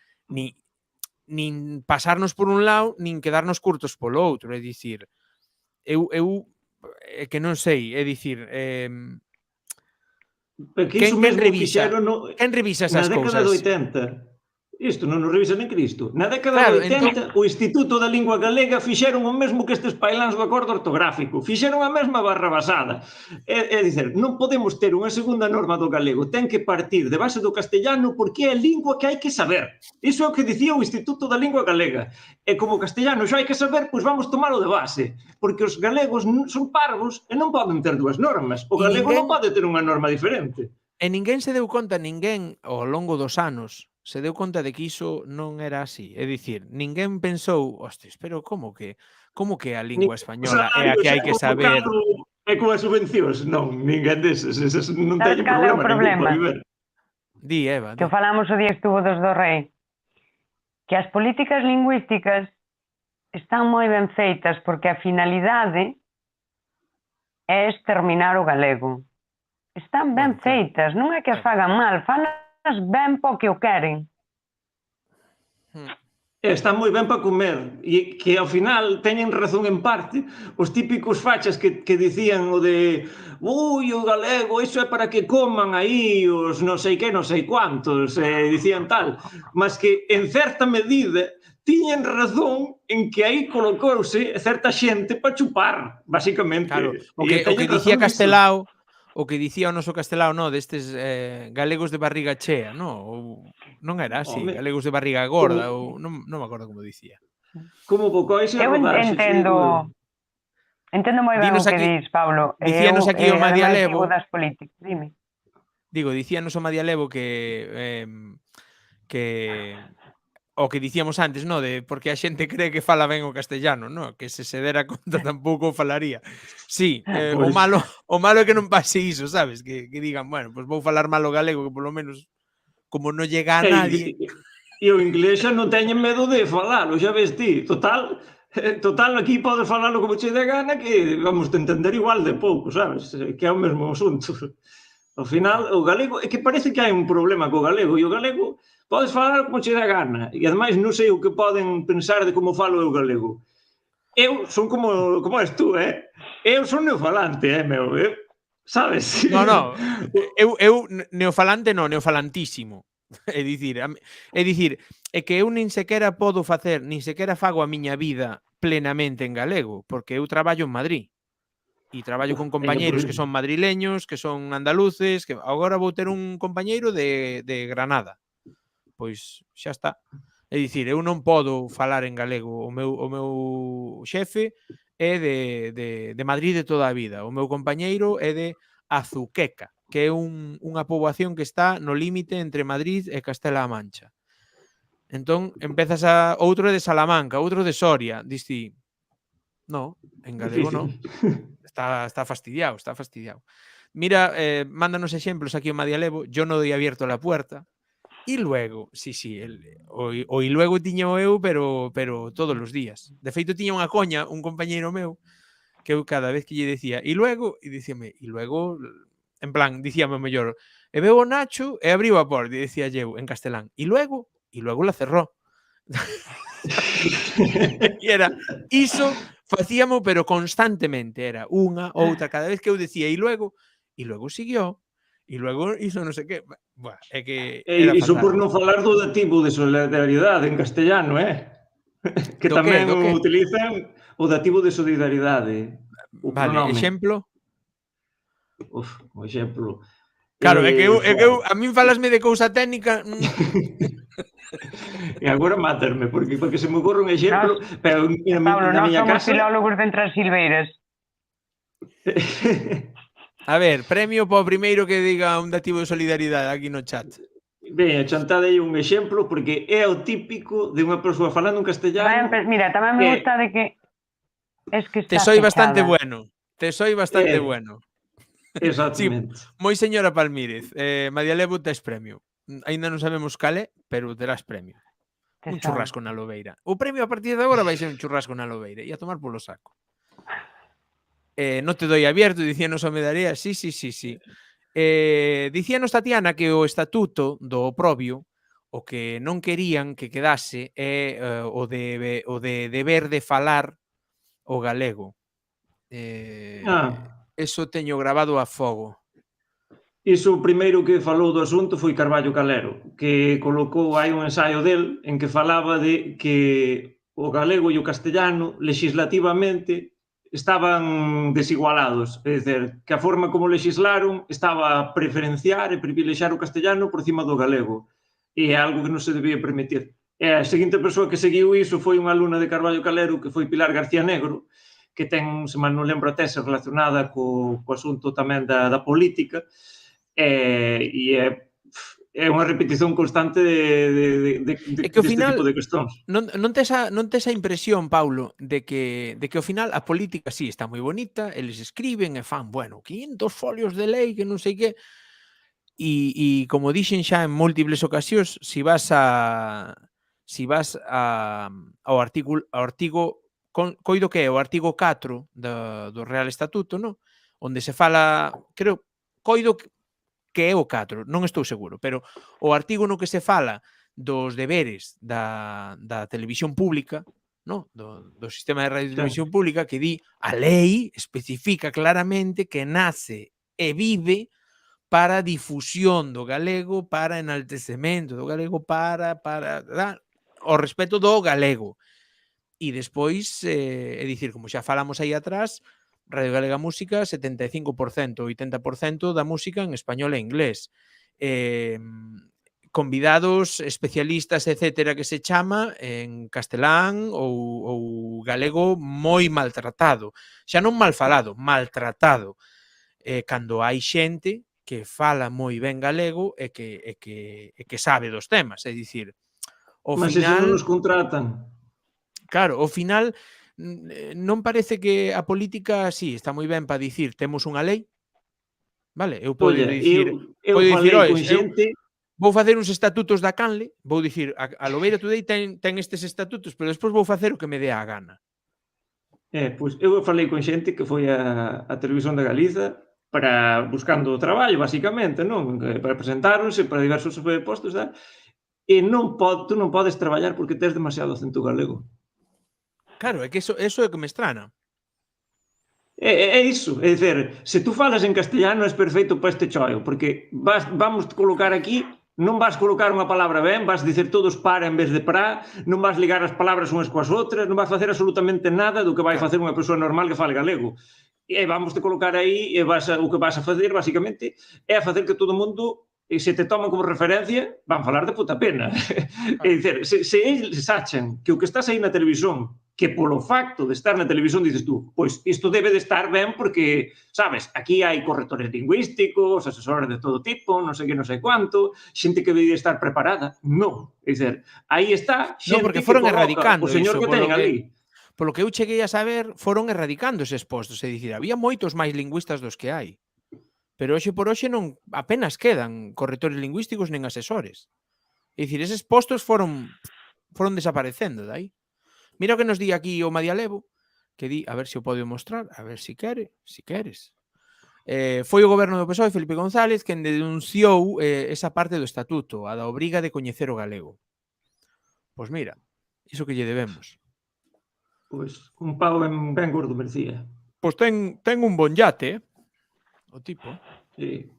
pasarnos por un lado, nin quedarnos curtos polo outro, é dicir, eu que non sei, é dicir, Porque iso mesmo fixeron quen revisa na esas década cousas? de 80. Isto non nos revisa nin Cristo. Na década Claro, de entón, 80, o Instituto da Lingua Galega fixeron o mesmo que estes pailáns do acordo ortográfico. Fixeron a mesma barra basada. É dicer, non podemos ter unha segunda norma do galego. Ten que partir de base do castellano porque é a lingua que hai que saber. Iso é o que dicía o Instituto da Lingua Galega. E como o castellano xa hai que saber, pois vamos tomalo de base. Porque os galegos son parvos e non poden ter dúas normas. O galego non pode ter unha norma diferente. E ninguén se deu conta, ninguén ao longo dos anos se deu conta de que iso non era así. É dicir, ninguén pensou, hostes, pero como que a lingua española é a que hai que saber? E coas subvencións, non, ninguén deses, eses non Sabes teñen cal é o problema ningún problema? para viver. Di, Eva, Que o falamos o día estuvo dos do Rei, que as políticas lingüísticas están moi ben feitas porque a finalidade é exterminar o galego. Están ben feitas, non é que as fagan mal, falas ben po que o queren. Están moi ben para comer e que ao final teñen razón en parte os típicos fachas que dicían o de ui, o galego, iso é para que coman aí os non sei que, non sei cuantos, dicían tal, mas que en certa medida tiñen razón en que aí colocouse certa xente para chupar, basicamente. Claro, o que dicía Castelao, o que dicía o noso Castelao, no, destes galegos de barriga chea, no? Ou non era así, galegos de barriga gorda, ou non me acordo como dicía. Como bocois e Eu rodaxe. entendo moi ben o que dis, Pablo. Dicíanos aquí o Madialevo, das políticas, dime. Digo, dicíanos o Madialevo que o que dicíamos antes, no, de porque a xente cree que fala ben o castellano, no, que se dera conta tampouco o falaría. Sí, o malo é que non pase iso, sabes? Que digan, bueno, pues vou falar mal o galego, que polo menos como non llega a nadie. E o inglés xa non teñen medo de falalo, xa ves ti. Total, aquí podes falalo como che dé gana que vamos te entender igual de pouco, sabes? Que é o mesmo asunto. Ao final, o galego, é que parece que hai un problema co galego, e o galego podes falar como che dá gana, e ademais non sei o que poden pensar de como falo eu galego. Eu son como és tú, Eu son neofalante, meu, sabes? No, eu neofalante non, neofalantísimo. É dicir, é que eu nin sequera podo facer, nin sequera fago a miña vida plenamente en galego, porque eu traballo en Madrid. E traballo con compañeiros que son madrileños, que son andaluces, que agora vou ter un compañeiro de Granada. Pois xa está. É dicir, eu non podo falar en galego. O meu xefe é de Madrid de toda a vida. O meu compañeiro é de Azuqueca, que é unha poboación que está no límite entre Madrid e Castela-A Mancha. Entón, empezas outro é de Salamanca, outro de Soria. Disti, no, en galego non. Está fastidiado. Mira, mándanos exemplos aquí o Madialevo. Yo no doy abierto la puerta. E luego, o luego tiño eu, pero todos os días. De feito, tiña unha coña, un compañeiro meu, que eu cada vez que lle decía, e luego, en plan, dicíame mellor, e veo o Nacho e abriu a porta, e decía eu en castelán, e luego la cerró. E era iso, facíamos, pero constantemente, era unha, outra, cada vez que eu decía, e luego siguió, E logo iso non sei que. Buah, é que E era iso por fatal. non falar do dativo de solidariedade en castellano, que Do que? tamén Do que? utilizan o dativo de solidariedade, o Vale, pronome. exemplo. Un exemplo. Claro, é que eu Joder. a min falasme de cousa técnica, E agora mátasme, porque se me ocorre un exemplo, Nós, pero Paulo, na nós miña somos casa... filólogos de Transilveiras. a ver, premio para o primeiro que diga un dativo de solidaridade aquí no chat. Ben, chantade aí un exemplo, porque é o típico de unha persoa falando en castellano. Mira, tamén me gusta de que es que Te está soy bastante fechada. bueno. Te soy bastante bueno. Sí, Exactamente. moi señora Palmírez. Madia Levo tes premio. Aínda non sabemos cal é, pero terás premio. Un churrasco na Lobeira. O premio a partir de agora vai ser un churrasco na Lobeira. E a tomar polo saco. Non te doi abierto, dicíanos a Medarea. Sí. Dicíanos Tatiana que o estatuto do oprobio o que non querían que quedase é o de deber de falar o galego. Eso teño grabado a fogo. Iso o primeiro que falou do asunto foi Carballo Calero, que colocou hai un ensaio del en que falaba de que o galego e o castellano legislativamente estaban desigualados, é dizer, que a forma como legislaron estaba a preferenciar e privilexiar o castellano por cima do galego, e é algo que non se debía permitir. E a seguinte persoa que seguiu iso foi unha alumna de Carballo Calero, que foi Pilar García Negro, que ten, se mal non lembro, a tese relacionada co asunto tamén da política, e é unha repetición constante É que ao deste final tipo de cuestións. non tes a impresión, Paulo, de que ao final a política sí está moi bonita, eles escriben e fan, 500 folios de lei que non sei que, e como dixen xa en múltiples ocasións, si vas ao artigo coido que é o artigo 4 do Real Estatuto, no? Onde se fala, creo, coido que é o 4, non estou seguro, pero o artigo no que se fala dos deberes da televisión pública, no? do sistema de radio e televisión pública, que di a lei especifica claramente que nace e vive para a difusión do galego, para enaltecemento do galego, para o respeto do galego. E despois, é dicir, como xa falamos aí atrás, Radio Galega Música, 75%, 80% da música en español e inglés. Convidados, especialistas, etcétera, que se chama en castelán ou galego moi maltratado. Xa non mal falado, maltratado. Cando hai xente que fala moi ben galego e que sabe dos temas. É dicir, ao Mas final... se non nos contratan. Claro, ao final non parece que a política, sí, está moi ben para dicir temos unha lei, vale? Eu podo dicir, vou facer uns estatutos da canle, vou dicir, a Lobeira Today ten estes estatutos, pero despois vou facer o que me dé a gana. Pois eu falei con xente que foi a Televisión de Galiza para buscando traballo, basicamente, non? Para presentáronse para diversos postos, e tú non podes traballar porque tes demasiado acento galego. Claro, é que eso é que me estrana. É iso, é dizer, se tú falas en castellano é perfeito para este choio, porque vamos colocar aquí, non vas colocar unha palabra ben, vas dicer todos para en vez de para, non vas ligar as palabras unhas coas outras, non vas facer absolutamente nada do que vai facer unha persoa normal que fale galego. E vamos te colocar aí, e o que vas a facer, basicamente, é a facer que todo o mundo, se te toman como referencia, van falar de puta pena. É dizer, se eles achan que o que estás aí na televisión, que polo facto de estar na televisión dices tú, pois isto debe de estar ben porque, sabes, aquí hai correctores lingüísticos, asesores de todo tipo, non sei que, non sei cuánto, xente que debe de estar preparada. Non, é dizer, aí está xente porque foron que coloca erradicando o señor iso, que ten ali. Polo que eu cheguei a saber, foron erradicando eses postos, é dicir, había moitos máis lingüistas dos que hai. Pero hoxe por hoxe non apenas quedan correctores lingüísticos nen asesores. É dicir, eses postos foron desaparecendo dai. Mira o que nos di aquí o Madia Levo, que di, a ver se o podo mostrar, a ver se queres. Foi o goberno do PSOE, Felipe González, quen denunciou esa parte do estatuto, a da obriga de coñecer o galego. Pois mira, iso que lle debemos. Pois un pau ben gordo merecía. Pois ten un bon yate, o tipo. Sí.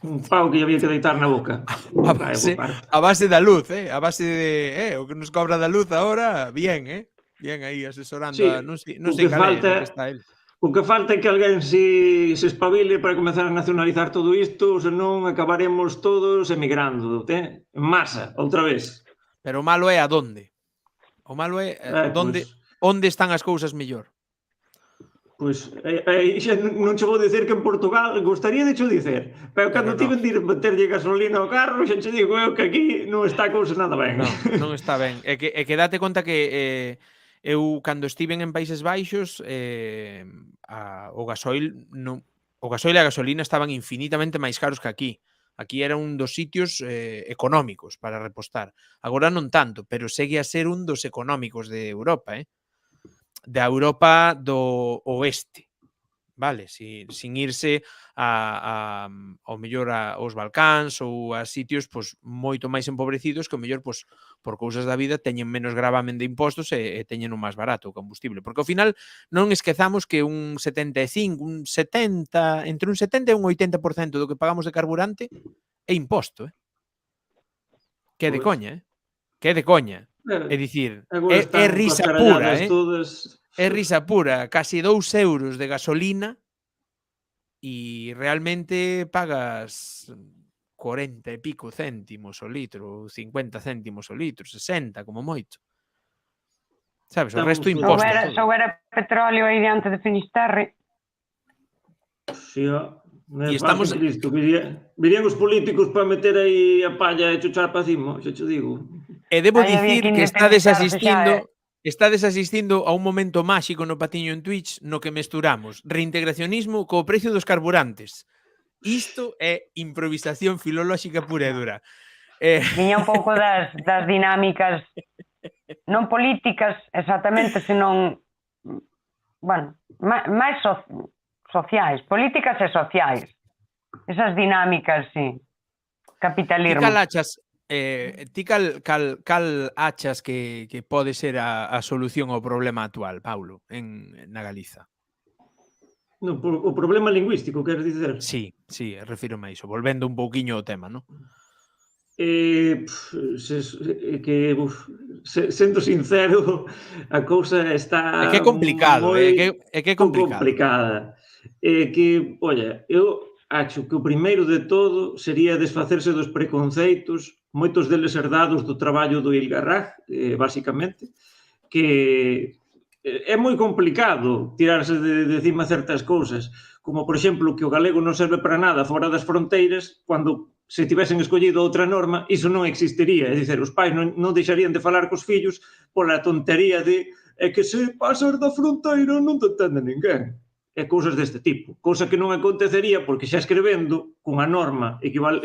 Un pau que lle había que deitar na boca. A base da luz, a base de o que nos cobra da luz agora, bien, bien aí asesorando Sí, a non sei cal é, no que está el. O que falta é que alguén se espabile para comezar a nacionalizar todo isto, senón acabaremos todos emigrando, en masa, outra vez. Pero o malo é a donde. O malo é onde están as cousas mellor. Pois, xa non che vou dicir que en Portugal, gostaría de cho dicer, pero cando tiven de ir meterlle gasolina ao carro, xa che digo eu que aquí non está a cousa nada ben. Non está ben. É que date conta que eu, cando estiven en Países Baixos, o gasoil e a gasolina estaban infinitamente máis caros que aquí. Aquí era un dos sitios económicos para repostar. Agora non tanto, pero segue a ser un dos económicos de Europa, da Europa do oeste, vale? Sin irse ao mellor aos Balcáns ou a sitios moito máis empobrecidos que ao mellor por cousas da vida teñen menos gravamen de impostos e teñen un máis barato o combustible. Porque ao final non esquezamos que un 75, un 70, entre un 70 e un 80% do que pagamos de carburante é imposto, Que é de coña, Que é de coña. É dicir, é risa pura, É risa pura, casi 2 euros de gasolina e realmente pagas 40 e pico céntimos o litro, 50 céntimos o litro, 60 como moito. Sabes, o resto imposto. Se houbera petróleo aí diante de Finisterre. Si, e estamos... Cristo, virían os políticos para meter aí a palla e chuchar para cima, xa te digo. E debo dicir que estades asistindo a un momento máxico no Patiño en Twitch no que mesturamos reintegracionismo co precio dos carburantes. Isto é improvisación filolóxica pura e dura. Viña un pouco das dinámicas non políticas exactamente, senón máis sociais, políticas e sociais. Esas dinámicas, sí. Capitalismo. Ti cal achas que pode ser a solución ao problema actual, Paulo, na Galiza? No, o problema lingüístico, queres dizer? Sí, refírome a iso, volvendo un pouquiño ao tema, non? Sendo sincero, a cousa está... É que é complicado, complicada. Olla, eu acho que o primeiro de todo sería desfacerse dos preconceitos, moitos deles herdados do traballo do Ilgarraj, basicamente, que é moi complicado tirarse de cima certas cousas, como, por exemplo, que o galego non serve para nada fora das fronteiras, cando se tivesen escollido outra norma, iso non existiría. É dicir, os pais non deixarían de falar cos fillos pola tontería de que se pasas da fronteira non te entende ninguén. E cousas deste tipo. Cousa que non acontecería porque xa escrevendo cunha norma igual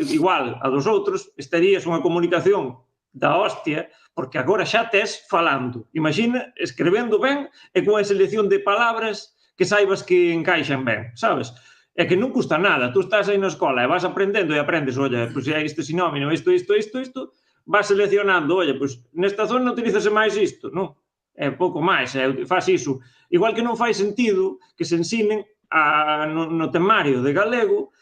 a dos outros estarías unha comunicación da hostia, porque agora xa tes falando. Imagina, escrevendo ben e cunha selección de palabras que saibas que encaixan ben, sabes? É que non custa nada. Tú estás aí na escola e vas aprendendo e aprendes, oye, pois é este sinónimo, isto, vas seleccionando, oye, pois nesta zona utilízase máis isto, non? É pouco máis, faz iso. Igual que non fai sentido que se ensinen no temario de galego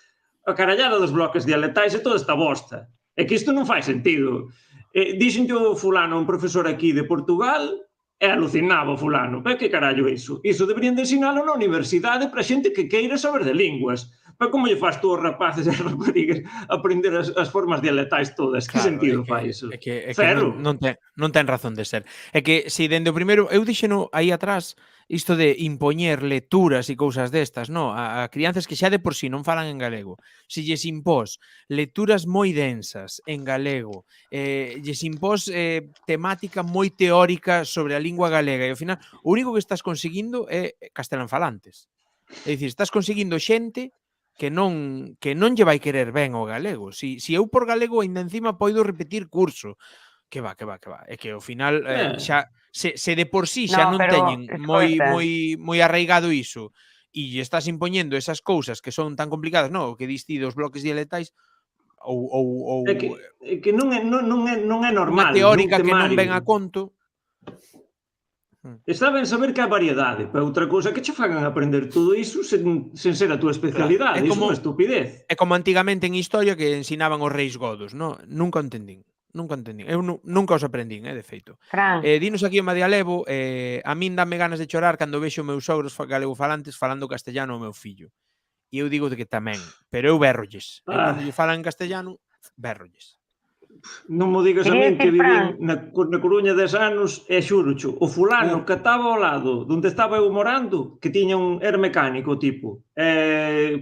a carallada dos bloques dialectais e toda esta bosta. É que isto non fai sentido. Dixenlle o fulano, un profesor aquí de Portugal, e alucinaba o fulano. Pero que carallo é iso? Iso deberían de ensinalo na universidade para xente que queira saber de linguas. Pero como lle faz tú aos rapaces e raparigas aprender as formas dialectais todas? Que sentido fai iso? É que non ten razón de ser. É que, se dende o primeiro, eu dixeno aí atrás, isto de impoñer lecturas e cousas destas, a crianzas que xa de por sí non falan en galego, se lles impós lecturas moi densas en galego, lles impós temática moi teórica sobre a lingua galega, e ao final o único que estás conseguindo é castelanfalantes. É dicir, estás conseguindo xente que non lle vai querer ben o galego. Si eu por galego ainda encima poido repetir curso, que va. É que ao final xa se de por sí xa non teñen moi arraigado iso e lle estás impoñendo esas cousas que son tan complicadas, o que diste dos bloques dialectais ou é que non é normal. Unha teórica que non ven a conto. Está ben saber que há variedade, pero outra cousa que che fagan aprender todo iso sen ser a túa especialidade. Claro. Iso é unha estupidez. É como antigamente en historia que ensinaban os reis godos, no? Nunca o entendín. Nunca o entendín. Eu nunca os aprendín, de feito. Fran, Dinos aquí o Madialevo, a min dame ganas de chorar cando vexo meus sogros galego falantes falando castellano ao meu fillo. E eu digo que tamén, pero eu berrolles. Eu cando lle falan en castellano, berrolles. Non mo digas a Quería min que decir, vivín Fran. na Coruña 10 anos e xurocho, o fulano que estaba ao lado donde estaba eu morando, que tiña era mecánico, tipo.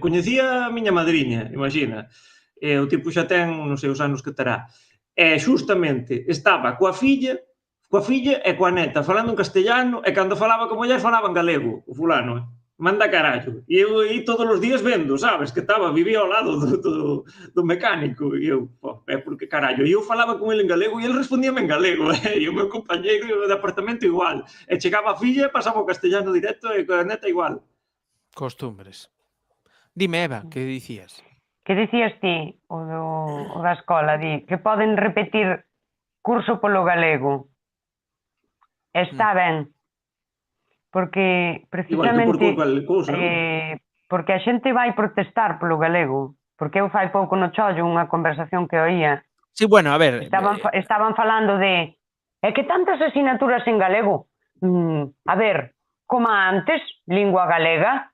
Coñecía a miña madriña, imagina. O tipo xa ten, non sei os anos que terá. E xustamente estaba coa filla e coa neta falando en castellano e cando falaba con muller falaba en galego, o fulano. Manda carallo. E eu aí todos os días vendo, sabes, que vivía ao lado do mecánico. E eu, porque carallo. E eu falaba con ele en galego e ele respondíame en galego. E o meu compañeiro de apartamento igual. E chegaba a filla e pasaba o castellano directo e coa neta igual. Costumbres. Dime, Eva, que dicías? Que dicías ti, o da escola, que poden repetir curso polo galego. Está ben, porque precisamente igual que por cual cousa, non? porque a xente vai protestar polo galego, porque eu fai pouco no chollo unha conversación que oía. Sí, bueno, a ver... Estaban falando de que tantas asignaturas en galego. A ver, como antes, lingua galega,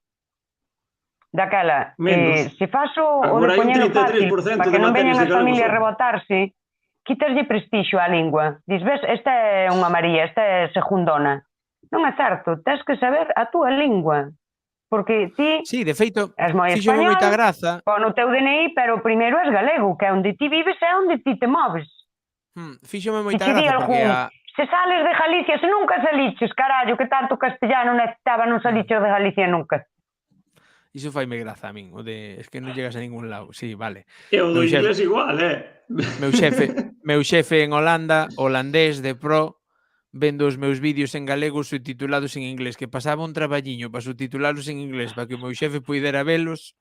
daquela, se faso o de poñelo fácil para que non veñan as familias rebotarse, quitaslle prestixio á lingua. Diz, ves, esta é unha María, esta é segundona. Non é certo, tens que saber a túa lingua. Porque ti sí, de feito, és moi español, moita graza. pon o teu DNI, pero primeiro és galego, que é onde ti vives e onde ti te moves. Fíxome moita graza porque se sales de Galicia, se nunca saliches, carallo, que tanto castellano necesitaba, non saliches de Galicia nunca. Iso faime graza a min, o de es que non llegas a ningún lado. Sí, vale. E o do inglés igual, Meu xefe en Holanda, holandés de pro, vendo os meus vídeos en galego subtitulados en inglés, que pasaba un traballiño para subtitulalos en inglés para que o meu xefe puidera velos,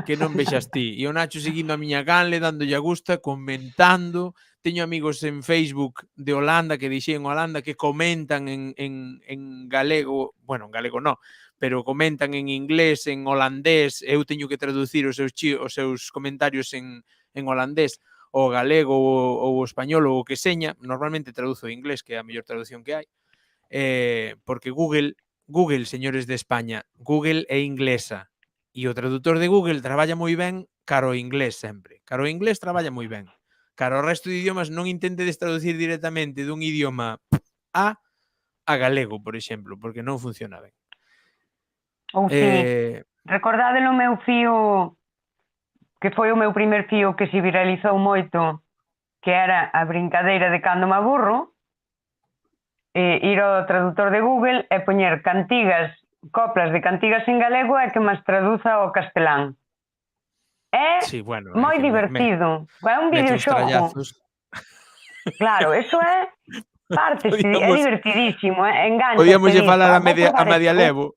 que non vexas ti. E o Nacho seguindo a miña canle, dándolle a gusta, comentando. Teño amigos en Facebook de Holanda, que deixei en Holanda, que comentan en galego, bueno, en galego non, pero comentan en inglés, en holandés, eu teño que traducir os seus comentarios en holandés, o galego ou o español ou o que seña. Normalmente traduzo en inglés, que é a mellor traducción que hai, porque Google, señores de España, Google é inglesa, e o traductor de Google traballa moi ben caro o inglés sempre. Caro o inglés traballa moi ben. Caro o resto de idiomas non intentedes traducir directamente dun idioma a galego, por exemplo, porque non funciona ben. Ou recordade o meu fío, que foi o meu primer fío que se viralizou moito, que era a brincadeira de cando me aburro, ir ao traductor de Google e poñer cantigas, coplas de cantigas en galego e que mas traduza ao castelán. É moi divertido. É un videoxogo. Claro, eso é parte, é divertidísimo, engancha. Podíamos falar a Madialevo.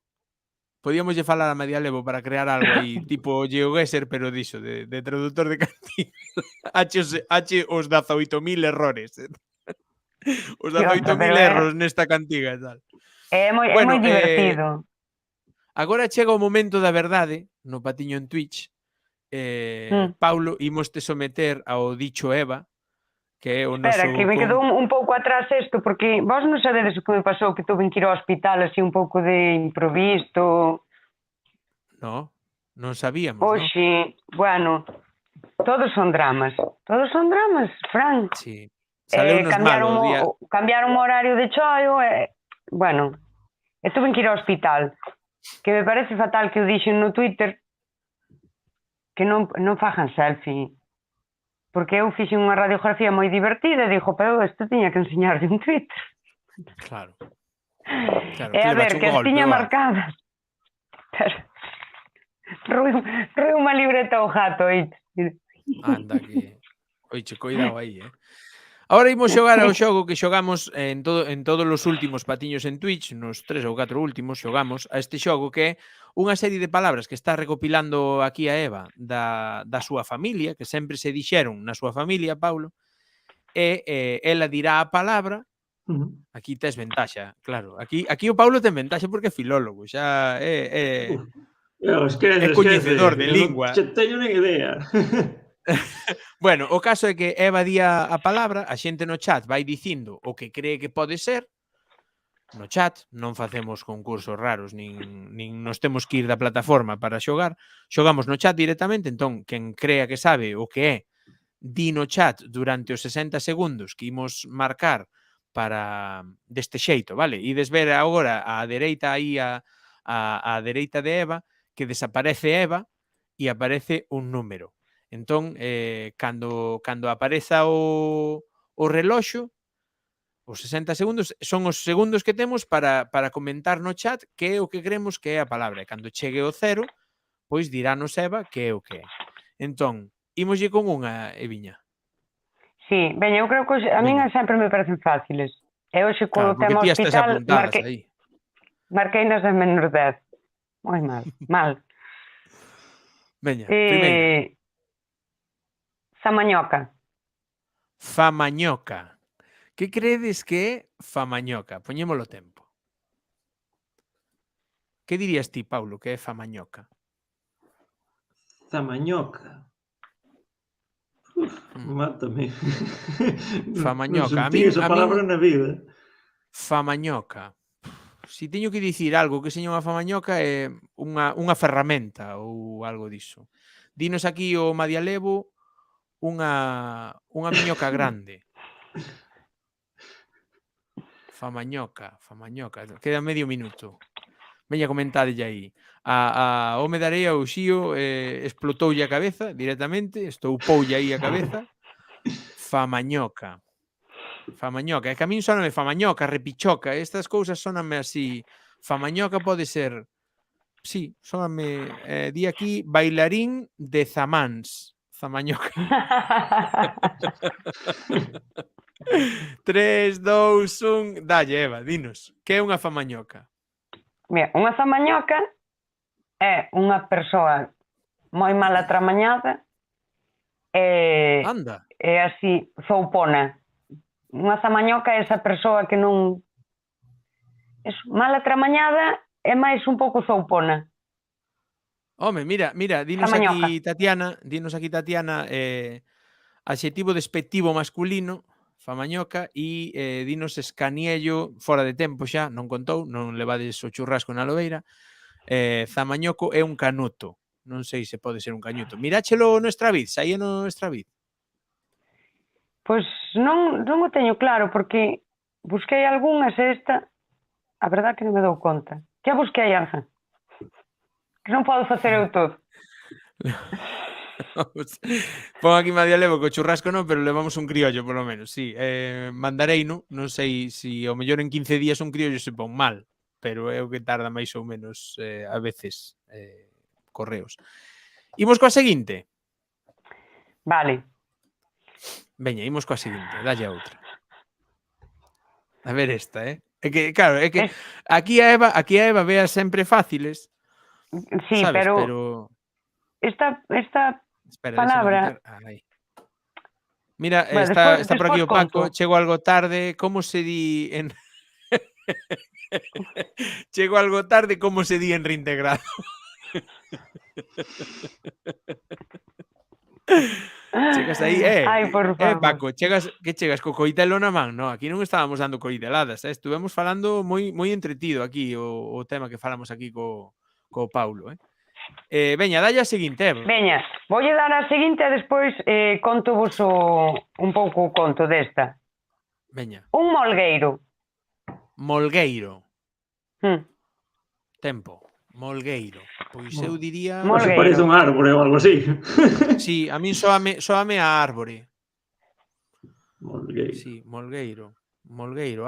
Podíamos falar a Madialevo para crear algo aí, tipo GeoGuessr, pero diso, de traductor de cantigas. H os 18.000 errores. Os 18.000 erros nesta cantiga e tal. É moi divertido. Agora chega o momento da verdade, no Patiño en Twitch. Paulo, imos te someter ao dicho Eva, que é o noso... Espera, que me quedou un pouco atrás isto, porque vos non sabedes o que me pasou, que tuve que ir ao hospital así un pouco de improvisto. No, non sabíamos, Oxe, bueno, todos son dramas, Fran. Sí, saleu nos malo o día. Cambiaron o horario de chollo, bueno, e tuve que ir ao hospital, que me parece fatal que o dixen no Twitter, que non fajan selfie, porque eu fixen unha radiografía moi divertida e dixo, pero isto tiña que enseñar de un Twitter. Claro. E a ver, que as tiña marcadas. Rui unha libreta ao gato, oíste. Anda que... Oiche, cuidado aí, Ahora imos xogar ao xogo que xogamos en todos os últimos patiños en Twitch, nos 3 ou 4 últimos xogamos a este xogo que é unha serie de palabras que está recopilando aquí a Eva da súa familia, que sempre se dixeron na súa familia, Paulo, e ela dirá a palabra Aquí tes ventaxa, claro. Aquí o Paulo ten ventaxa porque é filólogo, xa Uf, esquece, é coñecedor de eu non lingua. che teño nin idea. Bueno, o caso é que Eva di a palabra, a xente no chat vai dicindo o que cree que pode ser, no chat, non facemos concursos raros, nin nos temos que ir da plataforma para xogar, xogamos no chat directamente, entón, quen crea que sabe o que é, di no chat durante os 60 segundos que imos marcar para deste xeito, vale? Ides ver agora á dereita aí a dereita de Eva que desaparece Eva e aparece un número. Entón, cando apareza o reloxo, os 60 segundos son os segundos que temos para comentar no chat que é o que creemos que é a palabra. E cando chegue o cero, pois dirános Eva que é o que é. Entón, ímoslle con unha, Eviña. Sí, veña, eu creo que a min Veña. sempre me parecen fáciles. E hoxe co Claro, porque tema ti estás hospital apuntadas aí. marquei nas de menos 10. Moi mal, mal. Veña, primeira. Samañoca. Famañoca. Que credes que é famañoca? Poñémolo tempo. Que dirías ti, Paulo, que é famañoca? Zamañoca. Mátame. Famañoca. Non sentí esa palabra na vida. Famañoca. Si teño que dicir algo que seña unha famañoca é unha ferramenta ou algo diso. Dinos aquí o Madialevo unha miñoca grande. Famañoca. Queda medio minuto. Veña, comentadelle aí. A home de area, o Xío, explotoulle a cabeza directamente, estoupoulle aí a cabeza. Famañoca. É que a min soname famañoca, repichoca, estas cousas soname así. Famañoca pode ser, sí, soname, di aquí, bailarín de zamáns. Famañoca. 3, 2, 1, dalle, Eva, dinos, que é unha famañoca? Mira, unha zamañoca é unha persoa moi mal atramañada e Anda. é así, zoupona. Unha zamañoca é esa persoa que non... É mal atramañada e máis un pouco zoupona. Home, mira, dinos aquí Tatiana, adxetivo despectivo masculino, famañoca, e dinos escaniello, fora de tempo xa, non contou, non levades o churrasco na lobeira. Zamañoco é un canuto. Non sei se pode ser un cañuto. Miráchelo no Estravid, saía no Estravid. Pois non o teño claro, porque busquei algunhas e esta, a verdad que non me dou conta. Que a busquei, Anja? Que non podo facer eu todo. Pon aquí Madialevo co churrasco non, pero levamos un criollo polo menos, sí. Mandareino, non sei se ao mellor en 15 días un criollo se pon mal, pero é o que tarda máis ou menos a veces correos. Imos coa seguinte? Vale. Veña, imos coa seguinte, dalle a outra. A ver esta, É que, claro, é que aquí a Eva vea sempre fáciles. Sí, sabes? pero esta Espera, palabra... Aí. Mira, Bueno, está por aquí o Paco, conto. chego algo tarde, como se di en... Chego algo tarde, como se di en reintegrado? Chegas aí, Ai, por favor. Paco, chegas co coitelo na man, no, aquí non estábamos dando coiteladas, estuvemos falando moi entretido aquí o tema que falamos aquí co Paulo, veña, dalle a seguinte, Eva. Veña, voulle dar a seguinte e despois conto vos un pouco o conto desta. Veña. Un molgueiro. Molgueiro. Tempo. Molgueiro. Pois eu diría... Se parece un árbore ou algo así. Sí, a min soame a árbore. Molgueiro. Sí, molgueiro,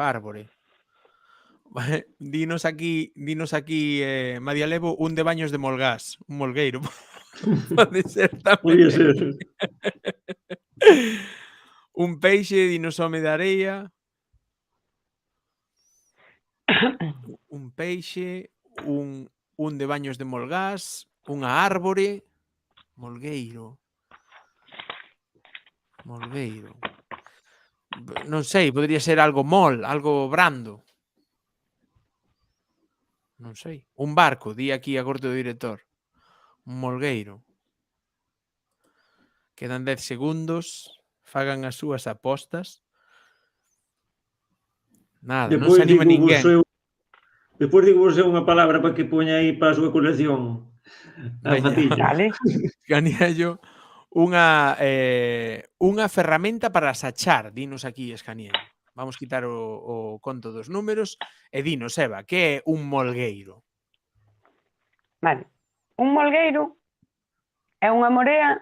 árbore. Dinos aquí, Madialevo, un de baños de molgás, un molgueiro. Pode ser tamén. Podía ser. Un peixe, dinos home de areia. Un peixe, un de baños de molgás, unha árbore, molgueiro. Non sei, podría ser algo mol, algo brando. Non sei. Un barco, di aquí a corte do director. Un molgueiro. Quedan 10 segundos. Fagan as súas apostas. Nada, non se anima ninguén. Depois digo vos unha palabra para que poña aí para a súa colección. A Veña. fatilla. Vale. Escaneallo unha ferramenta para sachar, dinos aquí Escaneallo. Vamos quitar o conto dos números e dinos, Eva, que é un molgueiro? Vale. Un molgueiro é unha morea,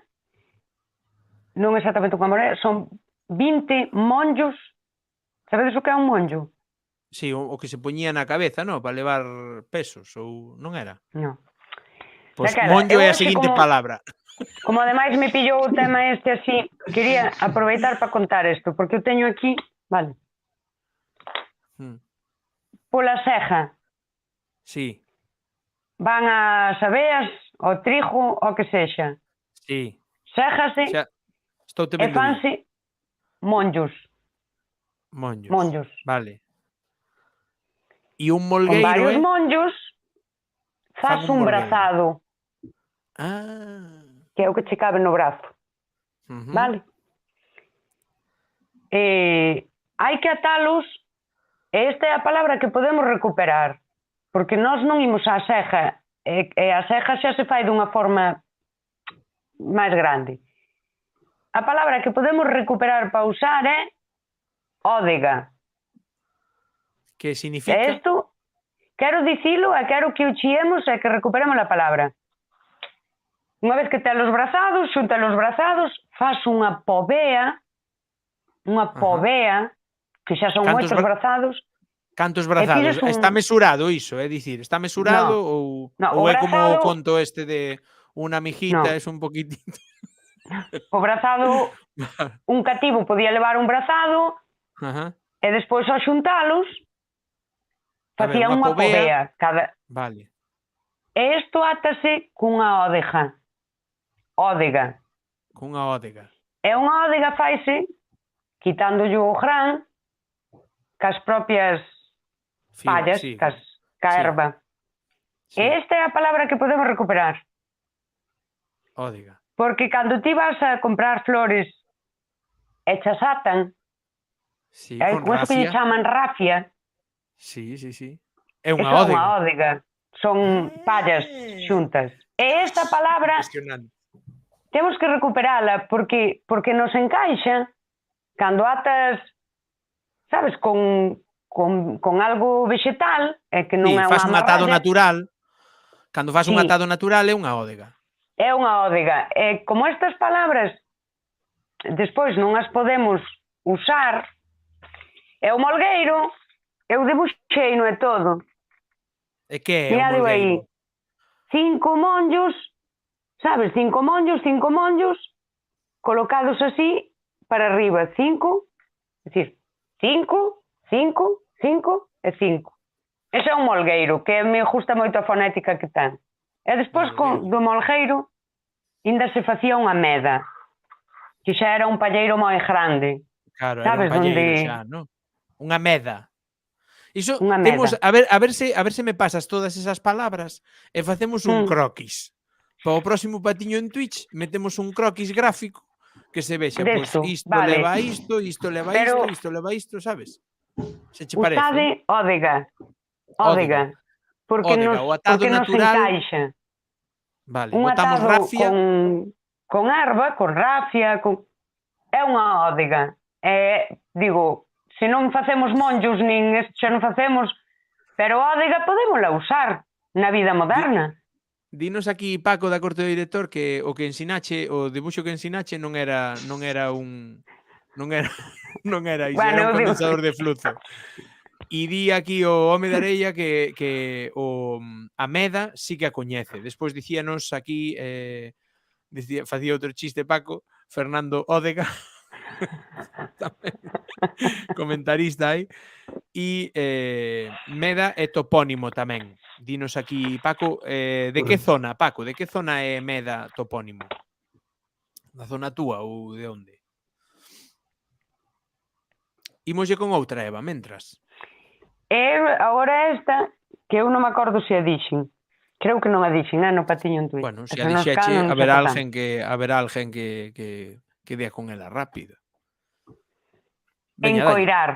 non exactamente unha morea, son 20 monllos. Sabedes o que é un monllo? Sí, o que se poñía na cabeza, no? Para levar pesos, ou non era? Non. Pois Daquela, monllo eu é a hoxe seguinte como- palabra. Como ademais me pillou o tema este así, quería aproveitar para contar isto, porque eu teño aquí, vale, Mm, pola seja, sí, van as aveas, o trigo, o que sexa. sí. Séjase Xa estou te e vendo bien. fanse monllos, Monllos. monllos. Vale. E un Con molgueiro varios é? monllos faz Fan un un molgueiro. brazado, Ah. que é o que che cabe no brazo, Ujú. vale? Hai que atalos, e esta é a palabra que podemos recuperar, porque nós non imos á seja, e a seja xa se fai dunha forma máis grande. A palabra que podemos recuperar para usar é ódega. Que E significa? isto, quero dicilo e quero que o chiemos e que recuperemos a palabra. Unha vez que tes os brazados, xunta os brazados, faz unha povea, que xa son Cantos moitos brazados. Cantos E brazados? pides un- Está mesurado iso, é dicir, está mesurado No, ou o é como o brazado- conto este de unha mijita No. es un poquitito. O brazado, un cativo podía levar un brazado Ajá. e despois ao xuntalos A ver, facía unha unha povea. povea. Vale. E isto átase cunha ódega. Ódega. Cunha ódega. E unha ódega faise quitándolle o gran cas propias pallas, Sí, ca sí, erva. sí. E esta é a palabra que podemos recuperar. Ódega. Porque cando ti vas a comprar flores e chas atan, Sí, con con eso que lle rafia. chaman rafia, Sí, sí, sí. É unha eso é ódega. unha ódega. Son pallas xuntas. E esta palabra Impresionante. temos que recuperala porque nos encaixa cando atas, sabes, con algo vegetal, e que non Sí, é fas unha un atado amarralla, natural. Cando fas un Sí. atado natural é unha ódega. é unha ódega. E como estas palabras despois non as podemos usar, é o molgueiro, eu debuxei no é todo. E que é un Mirade aí, molgueiro? 5 monllos, sabes, 5 monllos, colocados así para arriba, 5, é dicir, 5, 5, 5 e 5. Ese é un molgueiro, que me gusta moito a fonética que ten. E despois do molgueiro ainda se facía unha meda, que xa era un palleiro moi grande. Claro, era un Sabes palleiro onde- xa, non? Unha meda. Iso Unha temos meda. a ver se me pasas todas esas palabras e facemos un croquis. Para o próximo patiño en Twitch metemos un croquis gráfico que se vexa, pois Desto, isto vale. leva a isto, isto leva a Pero- isto leva a isto, sabes? Se che parece? Usade ódega. Ódega. Porque Ódega, o atado nos natural. encaixa. Vale, Un botamos atado rafia. con erva, con rafia, é unha ódega. Digo, se non facemos monllos, nin xa non facemos, pero ódega podémola usar na vida moderna. Dinos aquí, Paco, da corte do director, que o que ensinache, o debuxo que ensinache non era un non era iso, Bueno, era un eu digo- condensador de fluzo. E di aquí o home da areia que a meda sí que a coñece. Despois dicíanos aquí, facía outro chiste Paco, Fernando Ódega, tamén comentarista aí, e meda é topónimo tamén. Dinos aquí, Paco, de que zona, Paco? De que zona é meda topónimo? Da zona túa ou de onde? Imoslle con outra Eva, mentras. E agora esta, que eu non me acordo se a dixen. Creo que non a dixen, no patiño en Twitter. Bueno, se E a nos dixeche, canon, haberá xa alguén que dea con ela rápido. Veña, dalle. Encoirar.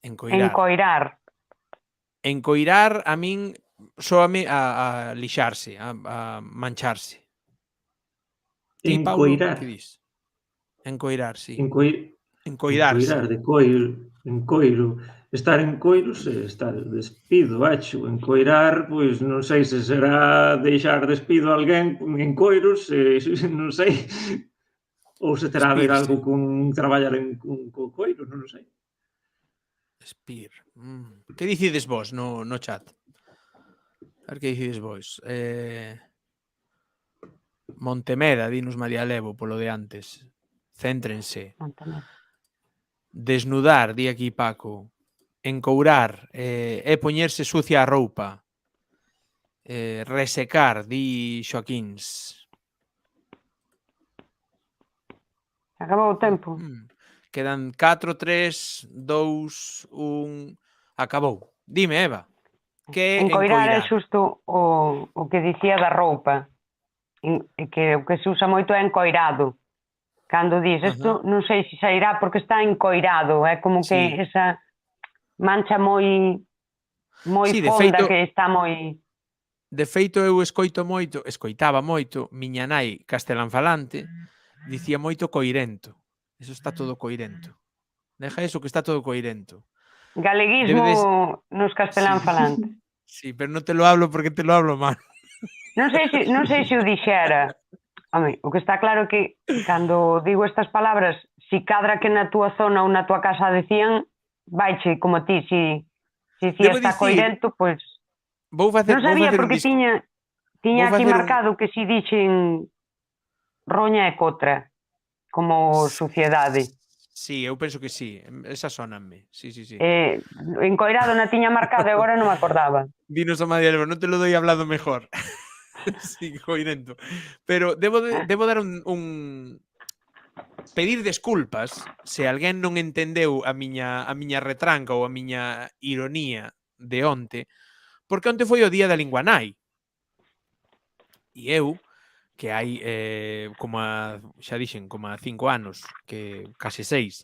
Encoirar. Encoirar. Encoirar a min soame a lixarse, a mancharse. Ti, Paulo, Encoirar. que dis? Encoirar, sí. Encoirar, Encoirarse. de coiro. Estar en coiros é estar despido, acho. Encoirar, pois non sei se será deixar despido a alguén en coiros, non sei. Ou se terá a ver Espirse. algo con traballar con coiros, non sei. Espir. Que dicides vos no chat? A ver que dicides vos. Montemeda, dinos María Levo, polo de antes. Céntrense. Desnudar, di aquí Paco. Encourar, é poñerse sucia a roupa. Resecar, di Xoaquíns. Acabou o tempo. Quedan 4, 3, 2, 1... Acabou. Dime, Eva. Que é Encoirar é encoirar? xusto o que dicía da roupa. Que o que se usa moito é encoirado. Cando dis, isto non sei se sairá porque está encoirado. É como que Sí. esa mancha moi Sí, de fonda feito- que está moi... De feito, eu escoitaba moito, miña nai castelán falante, dicía moito coirento. Eso está todo coirento. Deja eso que está todo coirento. Galeguismo Debedes- nos castelán Sí. falantes. Sí, pero non te lo hablo porque te lo hablo mal. Non sei se o dixera. Home, o que está claro é que cando digo estas palabras, si cadra que na túa zona ou na túa casa decían, vaiche como ti, si Debo está dicir- coirento, pois... Vou facer, Non sabía vou facer porque un tiña vou aquí facer un- marcado que si dixen roña e cotra, como suciedade. Sí, eu penso que sí. Esa sonanme. Sí. Encoirado na tiña marcado e agora non me acordaba. Dinos a María Levo, non te lo doy hablado mejor. Sí, coirento. Pero debo dar un pedir desculpas se alguén non entendeu a miña retranca ou a miña ironía de onte, porque onte foi o día da lingua nai. E eu, que hai xa dixen, como a 5 anos, que case 6,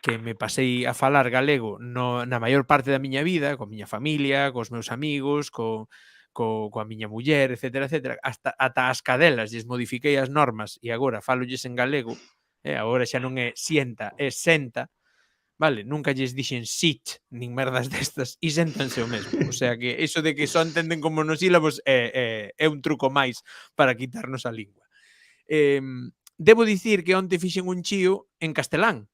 que me pasei a falar galego na maior parte da miña vida, coa miña familia, cos meus amigos, coa miña muller, etcétera, ata as cadelas lles modifiquei as normas e agora falolles en galego, agora xa non é sienta, é senta, vale? Nunca lles dixen sit, nin merdas destas, e séntanse o mesmo. O sea que eso de que só entenden como monosílabos é un truco máis para quitarnos a lingua. Debo dicir que onte fixen un chío en castelán,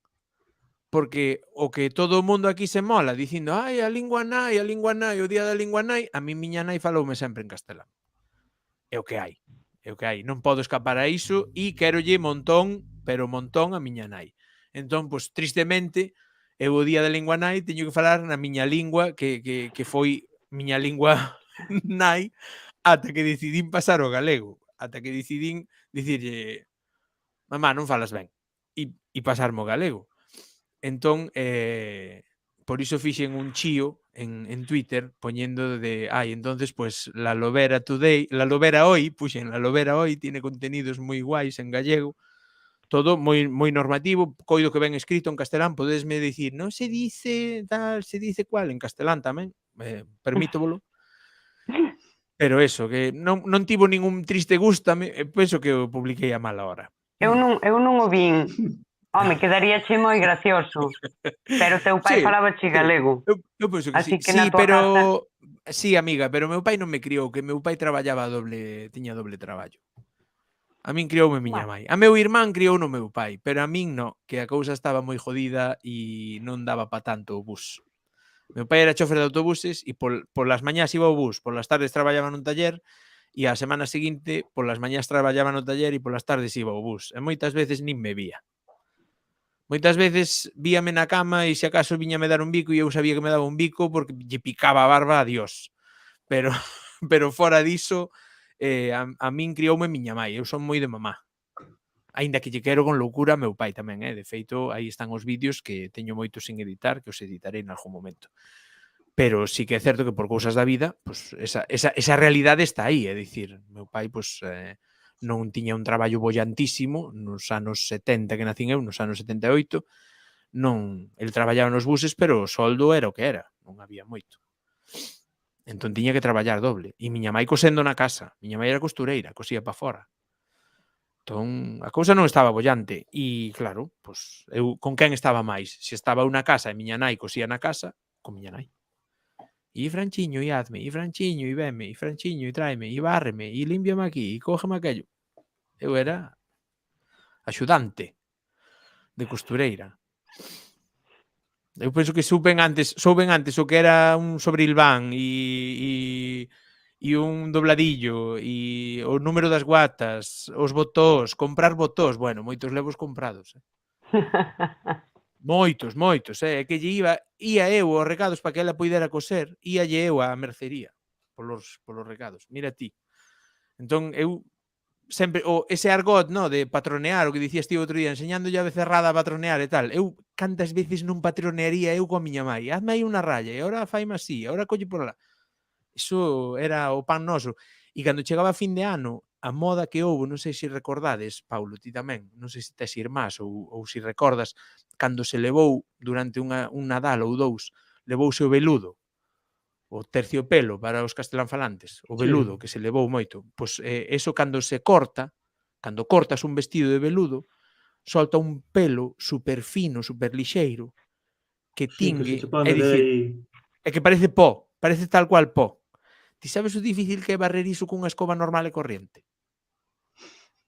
porque o que todo o mundo aquí se mola dicindo ai, a lingua nai, o día da lingua nai, a mí miña nai faloume sempre en castelán. É o que hai. Non podo escapar a iso e quérolle montón, pero montón a miña nai. Entón, pois, tristemente, eu o día da lingua nai teño que falar na miña lingua que foi miña lingua nai ata que decidín pasar ao galego. Ata que decidín dicirlle mamá, non falas ben. E pasarme ao galego. Entón, por iso fixen un chío en Twitter poñendo entonces pues la Lobera hoy, puxen la Lobera hoy, tiene contenidos moi guais en gallego, todo moi normativo, coido que ben escrito en castelán, podesme dicir, non se dice tal, se dice cual, en castelán tamén, permítobolo. Pero eso, que non tivo ningún triste gústame, penso que o publiquei a mala hora. Eu non o vin. Home, quedaríache moi gracioso. Pero teu pai falaba galego. Eu penso que Así sí. que Sí, na tua pero... casa... Sí, amiga, pero meu pai non me criou, que meu pai traballaba tiña doble traballo. A min crioume miña mai. A meu irmán criou no meu pai, pero a min no, que a cousa estaba moi jodida e non daba pa tanto o bus. Meu pai era chofer de autobuses e polas mañás iba ao bus, polas tardes traballaba nun taller e a semana seguinte polas mañás traballaba no taller e polas tardes iba ao bus. E moitas veces nin me vía. Moitas veces víame na cama e se acaso viñame dar un bico e eu sabía que me daba un bico porque lle picaba a barba a Dios. Pero fora diso, a min crioume miña mai. Eu son moi de mamá. aínda que lle quero con loucura a meu pai tamén, de feito, aí están os vídeos que teño moitos sin editar, que os editarei en algún momento. Pero sí que é certo que por cousas da vida, pues, esa realidade está aí, é dicir, meu pai pues, non tiña un traballo bollantísimo nos anos 70 que nacín eu, nos anos 78, non, el traballaba nos buses, pero o soldo era o que era, non había moito. Entón tiña que traballar doble. E miña mãe cosendo na casa, miña mãe era costureira, cosía pa fora. Entón, a cousa non estaba bollante. E, claro, pues, eu con quen estaba máis? Se estaba eu na casa e miña nai cosía na casa, con miña nai. E Franchiño, e hazme, e Franchiño, e veme, e Franchiño, e tráeme, e bárreme, e límpiame aquí, e cógeme aquello. Eu era axudante de costureira. Eu penso que souben antes o que era un sobrilván e un dobladillo e o número das guatas, os botóns, comprar botóns, bueno, moitos levos comprados. Moitos, é que lle ia eu aos recados para que ela poidera coser, íalle eu á mercería polos recados. Mira ti. Entón, eu sempre, ese argot, no, de patronear, o que dicías ti outro día, enseñando llave cerrada a patronear e tal. Eu, cantas veces non patronearía eu coa miña mai? Hazme aí unha raya, e agora faime así, agora colle por lá. Iso era o pan noso. E cando chegaba a fin de ano, a moda que houve, non sei se recordades, Paulo, ti tamén, non sei se tes irmás ou se recordas, cando se levou durante un Nadal ou dous, levouse o veludo, o terciopelo para os castelanfalantes, o veludo, que se levou moito. Pois eso cando se corta, cando cortas un vestido de veludo, solta un pelo super fino, super lixeiro, que tingue, é dicir, é que parece pó, parece tal cual pó. Ti sabes o difícil que é barrer iso cunha escoba normal e corriente?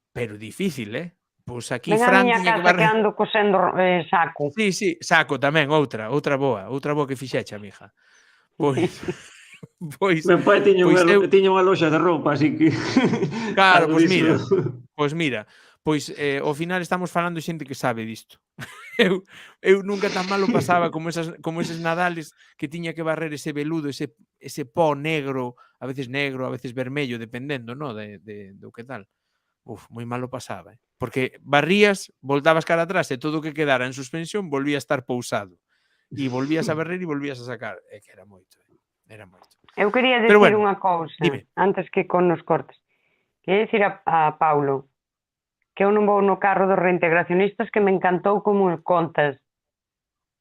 Pero difícil, Pois aquí Ven a Fran miña tiña que casa que barrer... ando cosendo saco. Sí, saco tamén, outra boa que fixeche, amiga. Pois... Meu pai tiña unha loxa de roupa, así que... Claro, pois mira, ao final estamos falando de xente que sabe disto. Eu nunca tan malo pasaba como eses Nadales que tiña que barrer ese veludo, ese pó negro, a veces vermello, dependendo, no, do que tal. Moi malo pasaba, porque barrías, voltabas cara atrás e todo o que quedara en suspensión volvía a estar pousado. E volvías a barrer e volvías a sacar. É que era moito, era moito. Eu quería decir unha cousa, antes que con nos cortes. Quería decir a Paulo que eu non vou no carro dos reintegracionistas, que me encantou como contas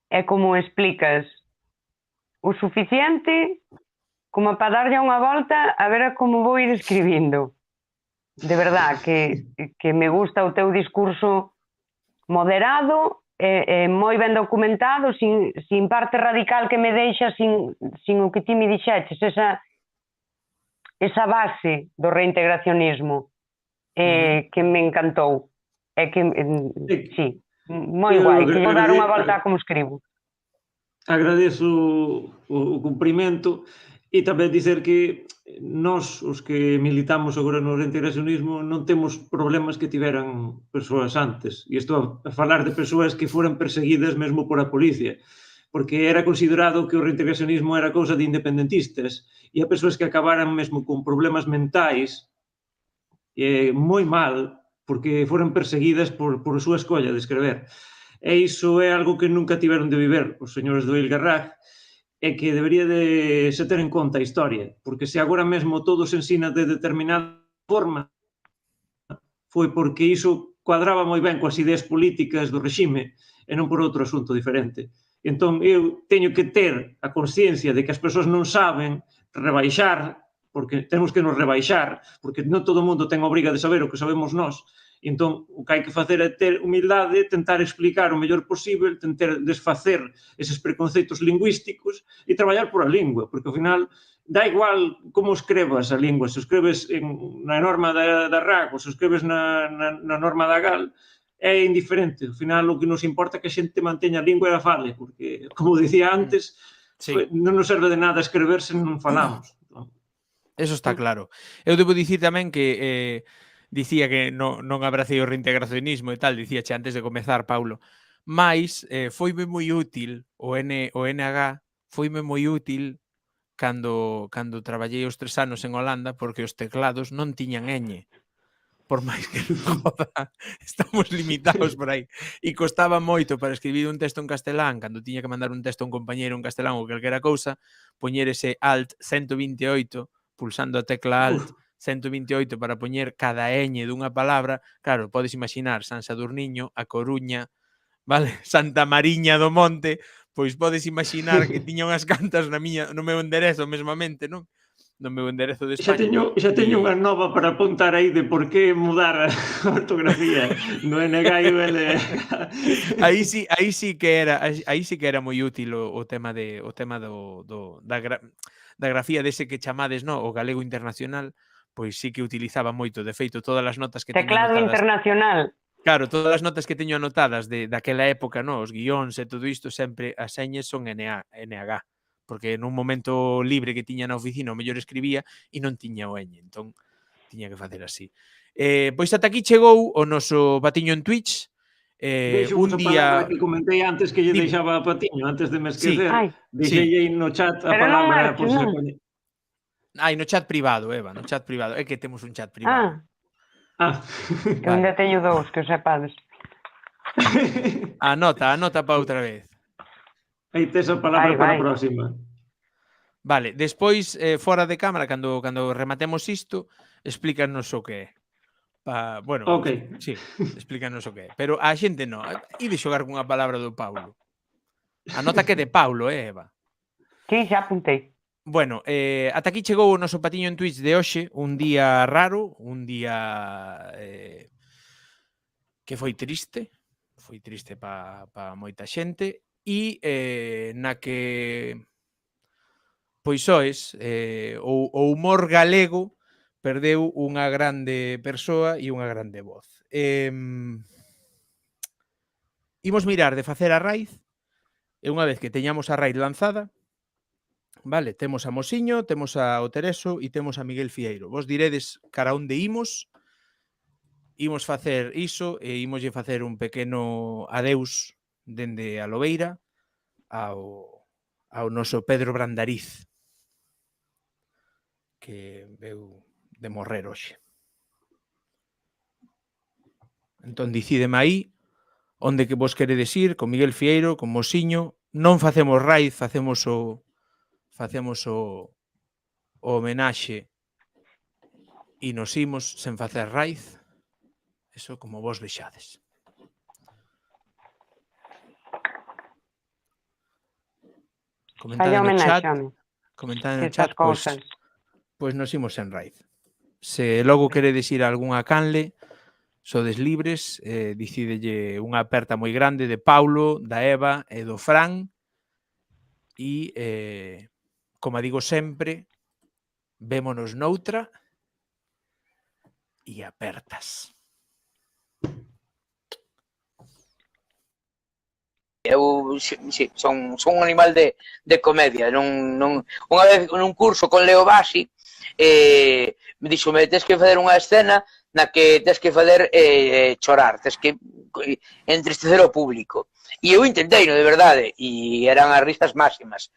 e como explicas o suficiente como para darlle unha volta a ver como vou ir escribindo. De verdad, que me gusta o teu discurso moderado, moi ben documentado, sin parte radical que me deixa, sin o que ti me dixeches, esa base do reintegracionismo que me encantou. Sí, moi guai, que vou dar unha volta a como escribo. Agradezo o cumprimento e tamén dizer que nós, os que militamos agora no reintegracionismo, non temos problemas que tiveran persoas antes. E estou a falar de persoas que foran perseguidas mesmo por a policía, porque era considerado que o reintegracionismo era cousa de independentistas e a persoas que acabaran mesmo con problemas mentais moi mal, porque foran perseguidas por a súa escolla de escrever. E iso é algo que nunca tiveron de viver os señores do Ilgarrag, e que debería de se ter en conta a historia, porque se agora mesmo todo se ensina de determinada forma, foi porque iso cuadraba moi ben coas ideas políticas do regime e non por outro asunto diferente. Entón, eu teño que ter a consciencia de que as persoas non saben rebaixar, porque temos que nos rebaixar, porque non todo o mundo ten a obriga de saber o que sabemos nós. Entón, o que hai que facer é ter humildade, tentar explicar o mellor posible, tentar desfacer eses preconceitos lingüísticos e traballar por a lingua, porque ao final dá igual como escrevas a lingua, se escreves na norma da RAG ou se escreves na norma da GAL, é indiferente. Ao final, o que nos importa é que a xente manteña a lingua e a fale, porque, como dicía antes, non nos serve de nada escrever se non falamos. Eso está claro. Eu debo dicir tamén que dicía que non abracei o reintegracionismo e tal, dicíache antes de comezar, Paulo, mais foime moi útil o NH, foime moi útil cando traballei os 3 anos en Holanda, porque os teclados non tiñan ñ. por máis que non joda, estamos limitados por aí. E costaba moito para escribir un texto en castelán, cando tiña que mandar un texto a un compañeiro en castelán ou calquera cousa, poñer ese Alt 128, pulsando a tecla Alt 128 para poñer cada ñ dunha palabra. Claro, podes imaginar San Sadurniño, A Coruña, vale? Santa Mariña do Monte, pois podes imaginar que tiña unhas cantas no meu enderezo mesmamente, non? No meu enderezo de España. Xa teño unha nova para apuntar aí de por que mudar a ortografía no NG e o L. Aí sí que era moi útil o tema da grafía dese que chamades, no, o galego internacional, pois sí que utilizaba moito. De feito, todas as notas que teño Teclado anotadas... internacional. Claro, todas as notas que teño anotadas daquela época, no, os guións e todo isto, sempre as señas son NH, porque nun momento libre que tiña na oficina o mellor escribía e non tiña o ñ, entón tiña que facer así. Pois ata aquí chegou o noso Patiño en Twitch. Deixo Un a palabra día... que comentei antes que lle Dime. deixaba a Patiño, antes de me Sí. esquecer, Ai. deixei aí no chat a Pero non palabra marches, por se non? No chat privado, Eva, no chat privado. É que temos un chat privado. Que ainda teño dous, que o sepades. Anota para outra vez. Aí tes a palabra para Vai. a próxima. Vale, despois, fora de cámara, cando rematemos isto, explícanos o que é. Bueno, Ok. sí, explícanos o que é. Pero a xente non. Ide xogar cunha palabra do Paulo. Anota que é de Paulo, Eva? Sí, xa apuntei. Bueno, ata aquí chegou o noso Patiño en Twitch de hoxe, un día raro, un día que foi triste para moita xente, e na que pois soes, o humor galego perdeu unha grande persoa e unha grande voz. Imos mirar de facer a raíz, e unha vez que teñamos a raíz lanzada, vale, temos a Mosiño, temos a o Tereso e temos a Miguel Fieiro. Vos diredes cara onde imos facer iso e imoslle facer un pequeno adeus dende a Lobeira ao noso Pedro Brandariz, que veu de morrer hoxe. Entón, decideme aí onde que vos queredes ir, con Miguel Fieiro, con Mosiño. Non facemos raíz, facemos o homenaxe e nos imos sen facer raíz. Eso como vos vexades. Comentade no chat, pois nos imos en raíz. Se logo queredes ir a algunha canle, sodes libres, dicídelle unha aperta moi grande de Paulo, da Eva e do Fran, e, como digo sempre, vémonos noutra e apertas. Eu son un animal de comedia. Unha vez nun curso con Leo Basi, me díxome, tes que facer unha escena na que tes que fazer chorar, tes que entristecer o público. E eu intentei, de verdade, e eran as risas máximas.